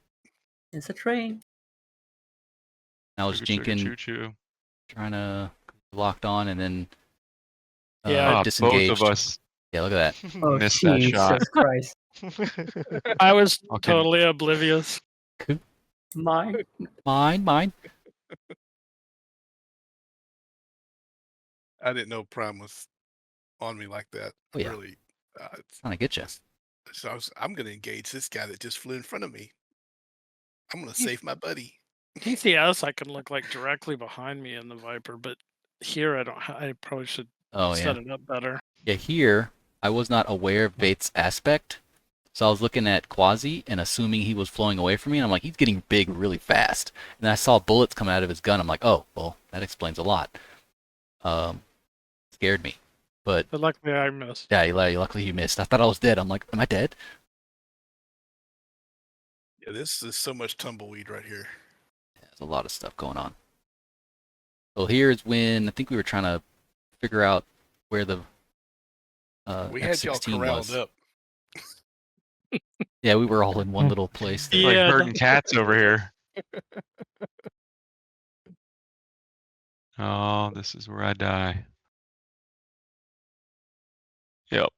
It's a train. I was jinking, trying to locked on, and then disengaged. Both of us. Yeah, look at that. Oh, missed that shot. Jesus Christ. I was Okay. totally oblivious. Mine. Mine. I didn't know Prime was on me like that. Oh, yeah. Really. Trying to get you. So I'm going to engage this guy that just flew in front of me. I'm going to save my buddy. PCS, I can look like directly behind me in the Viper, but here I don't. I probably should Oh, set yeah. it up better. Yeah, here, I was not aware of Bates' aspect. So I was looking at Quasi and assuming he was flowing away from me, and I'm like, he's getting big really fast. And then I saw bullets coming out of his gun. I'm like, oh, well, that explains a lot. Scared me. But luckily I missed. yeah, luckily you missed. I thought I was dead. I'm like, am I dead? Yeah, this is so much tumbleweed right here. There's a lot of stuff going on. So here's when I think we were trying to figure out where the We had y'all F-16 corralled was. up. Yeah, we were all in one little place. It's like herding cats over here. Oh, this is where I die. Yep.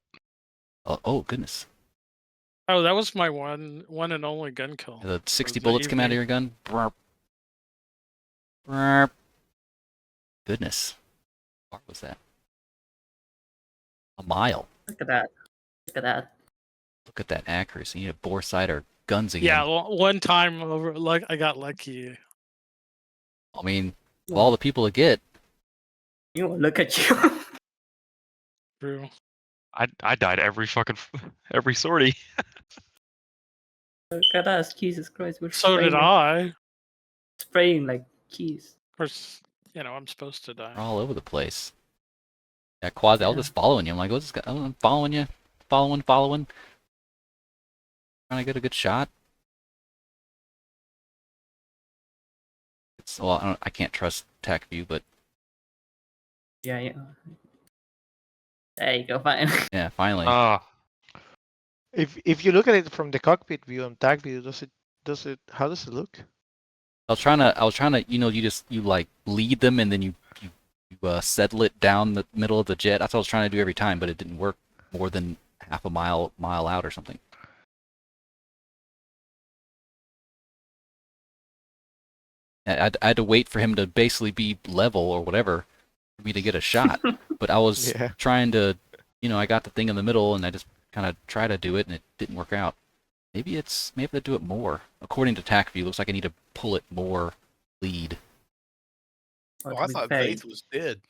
Oh goodness. Oh, that was my one and only gun kill. The 60 Was the bullets come out of evening. your gun. Brrp. Brrp. Goodness. How far was that? A mile. Look at that. Look at that. Look at that accuracy. You need a bore sight or guns again. Yeah, one time over, like I got lucky. I mean, of all the people to get. You know, look at you. True. I died every sortie. Look at us, Jesus Christ. We're So did spraying, I. spraying like keys. Of course, I'm supposed to die. We're all over the place. Yeah, Quasi, I was just following you. I'm like, what's this guy? I'm following you. Following. Trying to get a good shot. Well, I can't trust TAC view, but Yeah. There you go, fine. yeah, finally. If you look at it from the cockpit view and tag view, how does it look? I was trying to, you like lead them and then you settle it down the middle of the jet. That's what I was trying to do every time, but it didn't work more than half a mile out or something. I had to wait for him to basically be level or whatever for me to get a shot. But I was trying to, I got the thing in the middle and I just kind of tried to do it and it didn't work out. Maybe I have to do it more. According to TAC view, looks like I need to pull it more lead. Oh, I thought Faith was dead.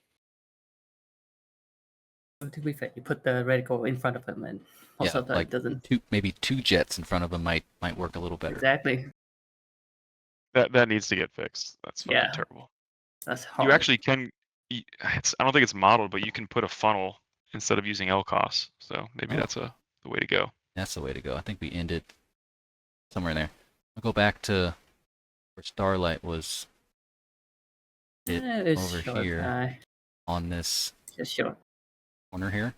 To be fair, you put the reticle in front of him, and most of the time it doesn't. Maybe two jets in front of him might work a little better. Exactly. That needs to get fixed. That's fucking terrible. That's hard. You actually can. I don't think it's modeled, but you can put a funnel instead of using LCOS. So maybe that's the way to go. That's the way to go. I think we ended somewhere in there. I'll go back to where Starlight was. Over here on this corner here.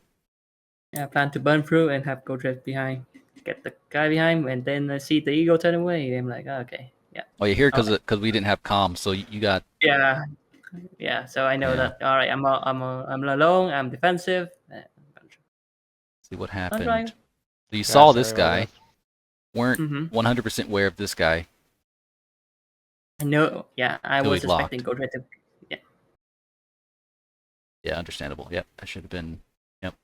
Yeah, plan to burn through and have go drift behind. Get the guy behind, and then see the Eagle turn away. I'm like, okay, yeah. Oh, you're here because we didn't have comms, so you got. Yeah. So I know that. All right, I'm alone. I'm defensive. See what happened. So you saw this guy. Weren't 100% aware of this guy. I know. Yeah, I was expecting go drift to. Yeah, understandable. Yep, that should have been. Yep.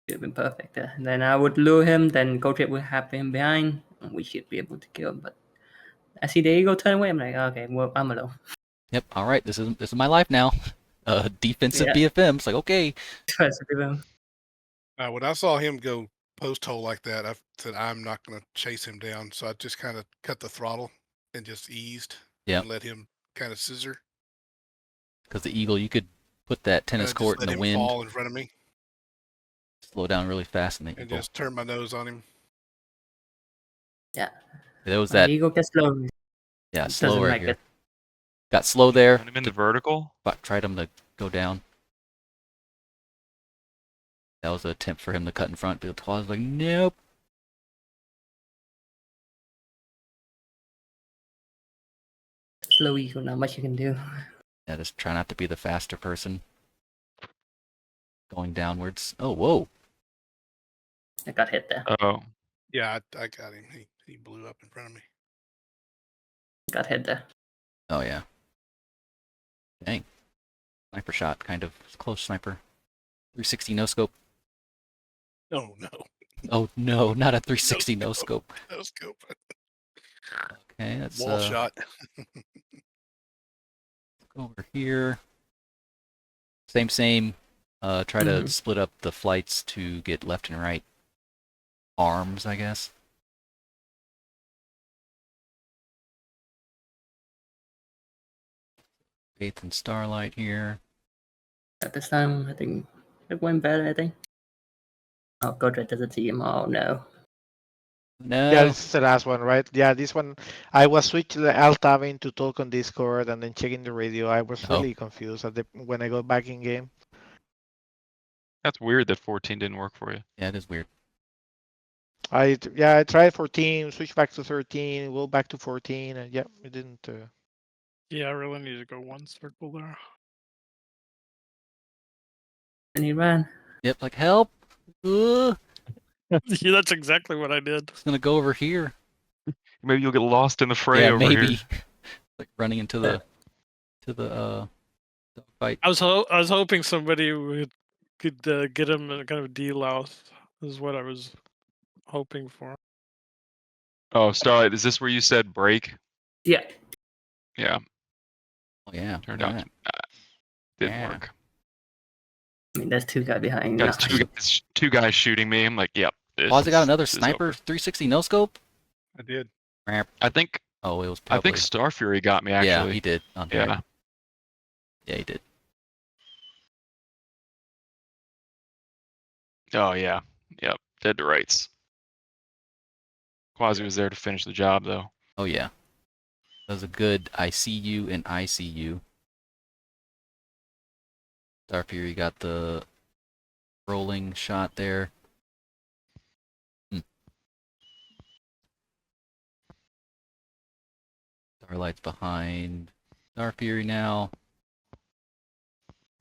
Should have been perfect. And then I would lure him. Then go trip would have him behind. And we should be able to kill him. But I see the Eagle turn away. I'm like, okay, well, I'm alone. Yep. All right. This is my life now. Defensive BFM. It's like okay. Defensive. When I saw him go post hole like that, I said I'm not going to chase him down. So I just kind of cut the throttle and just eased. Yeah. And let him kind of scissor. Because the Eagle, you could put that tennis court in the wind. Fall in front of me. Slow down really fast and just turn my nose on him. Yeah. There was that. Eagle gets slow. Yeah, slow right here. Got slow there. Put him in the vertical. But tried him to go down. That was an attempt for him to cut in front. But I was like, nope. Slow Eagle, not much you can do. Yeah, just try not to be the faster person. Going downwards. Oh, whoa. I got hit there. Oh. Yeah, I got him. He blew up in front of me. Got hit there. Oh, yeah. Dang. Sniper shot, kind of. It's close sniper. 360 no scope. Oh no. Oh no, not a 360 no scope. No scope. Okay, that's Wall shot. go over here. Same. Try to split up the flights to get left and right arms, I guess. Faith and Starlight here. At this time, I think it went better, I think. Oh, Godred doesn't see him. Oh, no. No. Yeah, this is the last one, right? Yeah, this one, I was switching the alt tabbing to talk on Discord and then checking the radio. I was really confused when I got back in game. That's weird that 14 didn't work for you. Yeah, it is weird. I tried 14, switched back to 13, go back to 14, and yeah, it didn't. Yeah, I really need to go one circle there. And he ran. Yep, like help. Yeah, that's exactly what I did. It's gonna go over here. Maybe you'll get lost in the fray Yeah, over maybe. here. Like running into the fight. I was hoping somebody could get him a kind of delouse. Is what I was hoping for. Oh, Starlight, is this where you said break? Yeah. Yeah. Oh yeah. Turned out didn't work. I mean, there's two guys behind. Guys, No. two guys shooting me. I'm like, yep. Pause got another sniper 360 no scope. I did. I think. Oh, it was. I think Star Fury got me actually. Yeah, he did. On here. Yeah. Yeah, he did. Oh yeah. Yep. Dead to rights. Quasi was there to finish the job though. Oh yeah. That was a good I see you and I see you. Star Fury got the rolling shot there. Starlight's behind Star Fury now.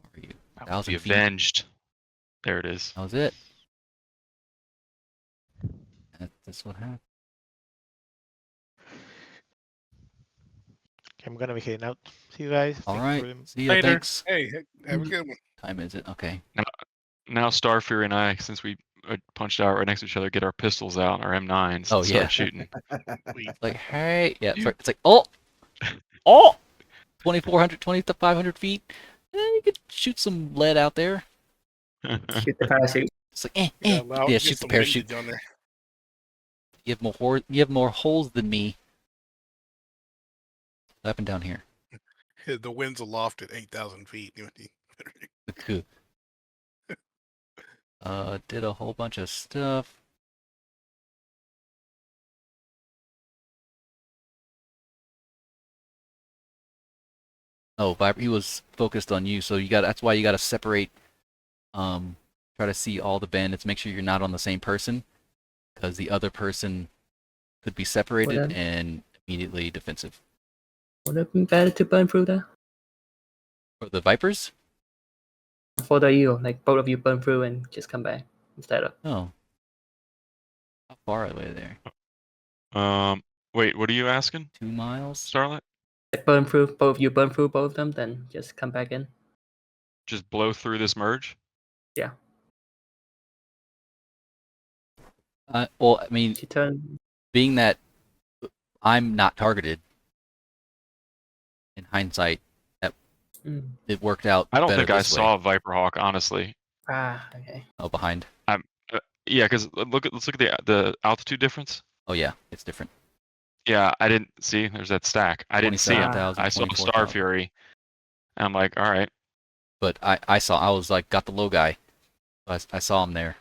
Where are you? I will be avenged. There it is. That was it. That's what happened. I'm gonna be heading out. See you guys. All Thanks right. for See you. Thanks. Hey, have a good one. Time is it? Okay. Now Star Fury and I, since we punched out right next to each other, get our pistols out, our M9s, Oh and yeah. start shooting. Like hey, yeah. It's like oh, 2,400, 2,500 feet. You could shoot some lead out there. Shoot the parachute. It's like yeah, shoot the parachute. Down there. You have more holes than me. What happened down here? The wind's aloft at 8,000 feet. Cool. Did a whole bunch of stuff. Oh, Viper, he was focused on you, so that's why you gotta separate. Try to see all the bandits. Make sure you're not on the same person, because the other person could be separated and immediately defensive. Would it have been better to burn through that? For the Vipers? For the you, like both of you burn through and just come back instead of. Oh. How far away there? Wait, what are you asking? 2 miles? Starlight? Like burn through both of them, then just come back in. Just blow through this merge? Yeah. Well, I mean, being that I'm not targeted, in hindsight, that it worked out. I don't better think I this way. saw a Viper Hawk, honestly. Okay. Oh, behind. Yeah, because let's look at the altitude difference. Oh yeah, it's different. Yeah, I didn't see. There's that stack. I didn't see him. I saw Star Fury. And I'm like, all right. But I was like, got the low guy. I saw him there.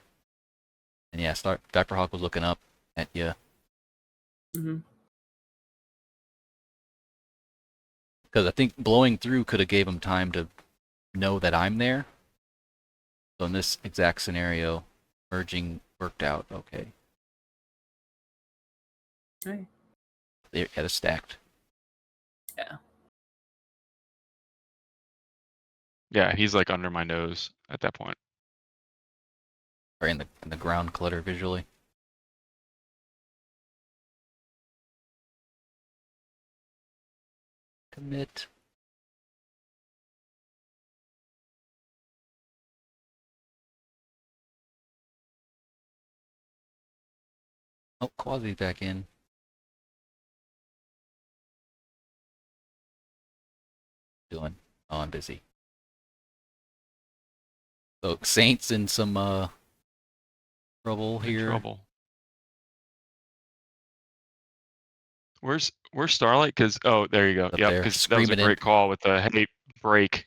And yeah, Viper Hawk was looking up at you. Mm-hmm. Because I think blowing through could have gave him time to know that I'm there. So in this exact scenario, merging worked out okay. Right. They're stacked. Yeah. Yeah, he's like under my nose at that point. Or in the ground clutter visually. Commit. Oh, Quasi back in. Doing? Oh, I'm busy. So Saints in some trouble here. Trouble. Where's Starlight? Because there you go. Up Yeah, there, because that was a screaming in. great call with the hey break.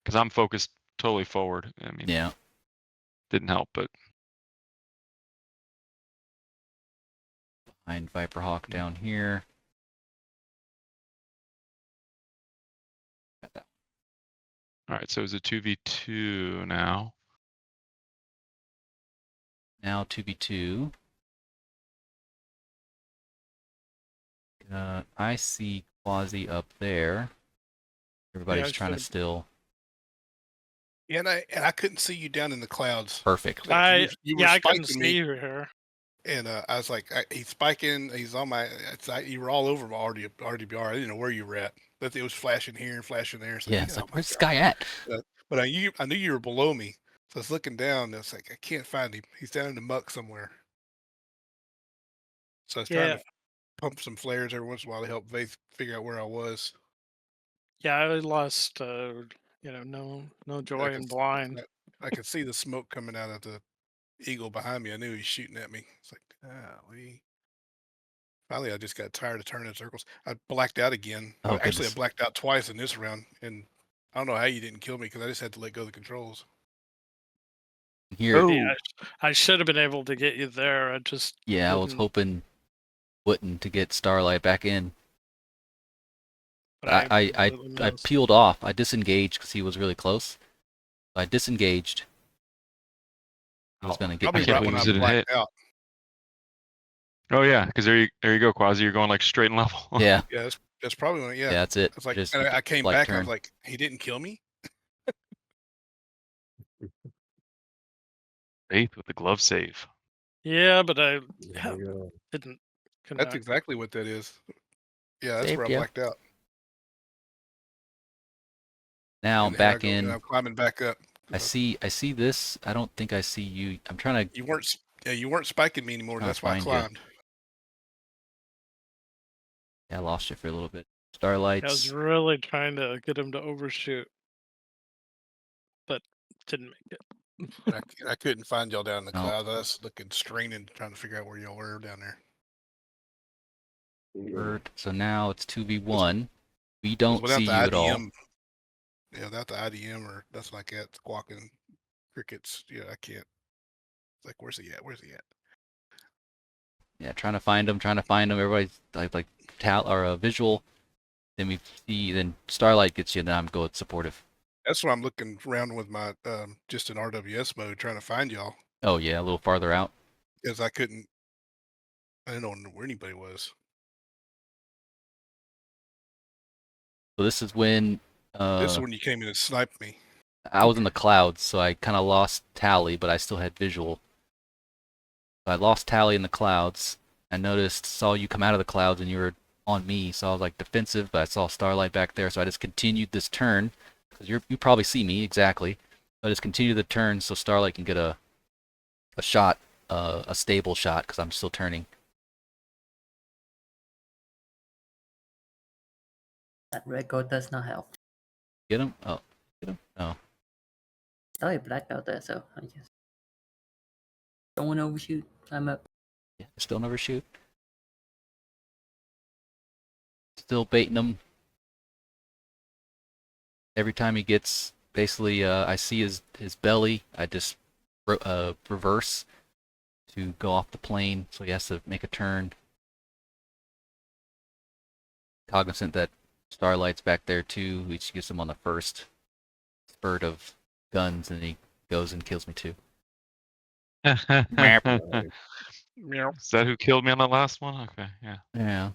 Because I'm focused totally forward. I mean, Yeah. didn't help, but Behind Viper Hawk down here. Got that. all right. So it's a 2v2 now. Now 2v2. I see Quasi up there. Everybody's trying to still. Yeah, and I couldn't see you down in the clouds. Perfect. Like, you were I couldn't spiking see me, you here. and I was like, he's spiking. He's on my. You were all over my RDBR. I didn't know where you were at, but it was flashing here and flashing there. So, Yeah, it's oh like, my where's this God. guy at? But I knew you were below me, so I was looking down. And I was like, I can't find him. He's down in the muck somewhere. So I was trying to pump some flares every once in a while to help Faith figure out where I was. Yeah, I lost. No joy in blind. I could see the smoke coming out of the eagle behind me. I knew he was shooting at me. It's like, finally, I just got tired of turning in circles. I blacked out again. Oh, Actually, I goodness. blacked out twice in this round, and I don't know how you didn't kill me because I just had to let go of the controls. Here. Oh, Yeah, I should have been able to get you there. I just Yeah, I was didn't. hoping wouldn't to get Starlight back in. But I completely missed. peeled off. I disengaged because he was really close. I disengaged. I was gonna get Probably people. right when I blacked out. Oh yeah, because there you go, Quasi. You're going like straight and level. Yeah. Yeah, that's probably when. Yeah, that's it. I was like, Just and I came light back turn. and I was like, he didn't kill me. Faith with the glove save. Yeah, but I There you go. didn't connect. That's exactly what that is. Yeah, that's Saved where I ya. blacked out. Now And here I back go, in. and I'm climbing back up. I see this. I don't think I see you. I'm trying to. You weren't spiking me anymore. Trying to That's why I find ya. climbed. Yeah, I lost you for a little bit. I Starlights. was really trying to get him to overshoot, but didn't make it. And I couldn't find y'all down in the No. clouds. I was looking, straining, trying to figure out where y'all were down there. Bird. So now it's 2v1. We don't Without see the you at all. IDM, yeah, without the IDM or nothing like that, squawking crickets. Yeah, I can't. It's like, where's he at? Where's he at? Yeah, trying to find him. Everybody's like a visual. Then we see. Then Starlight gets you. And then I'm going supportive. That's why I'm looking around with my just in RWS mode, trying to find y'all. Oh yeah, a little farther out. Because I didn't know where anybody was. So this is when. This is when you came in and sniped me. I was in the clouds, so I kind of lost tally, but I still had visual. I lost tally in the clouds. I saw you come out of the clouds, and you were on me, so I was like defensive, but I saw Starlight back there, so I just continued this turn, because you probably see me, exactly. So I just continued the turn so Starlight can get a shot, a stable shot, because I'm still turning. That record does not help. Get him? Oh, get him? Oh. Still black out there, so I just don't want to overshoot. I'm up. Yeah, still never shoot. Still baiting him. Every time he gets, basically, I see his belly, I just reverse to go off the plane, so he has to make a turn. Cognizant that Starlight's back there too, which gets him on the first spurt of guns, and he goes and kills me too. Is that who killed me on that last one? Okay, yeah. Yeah.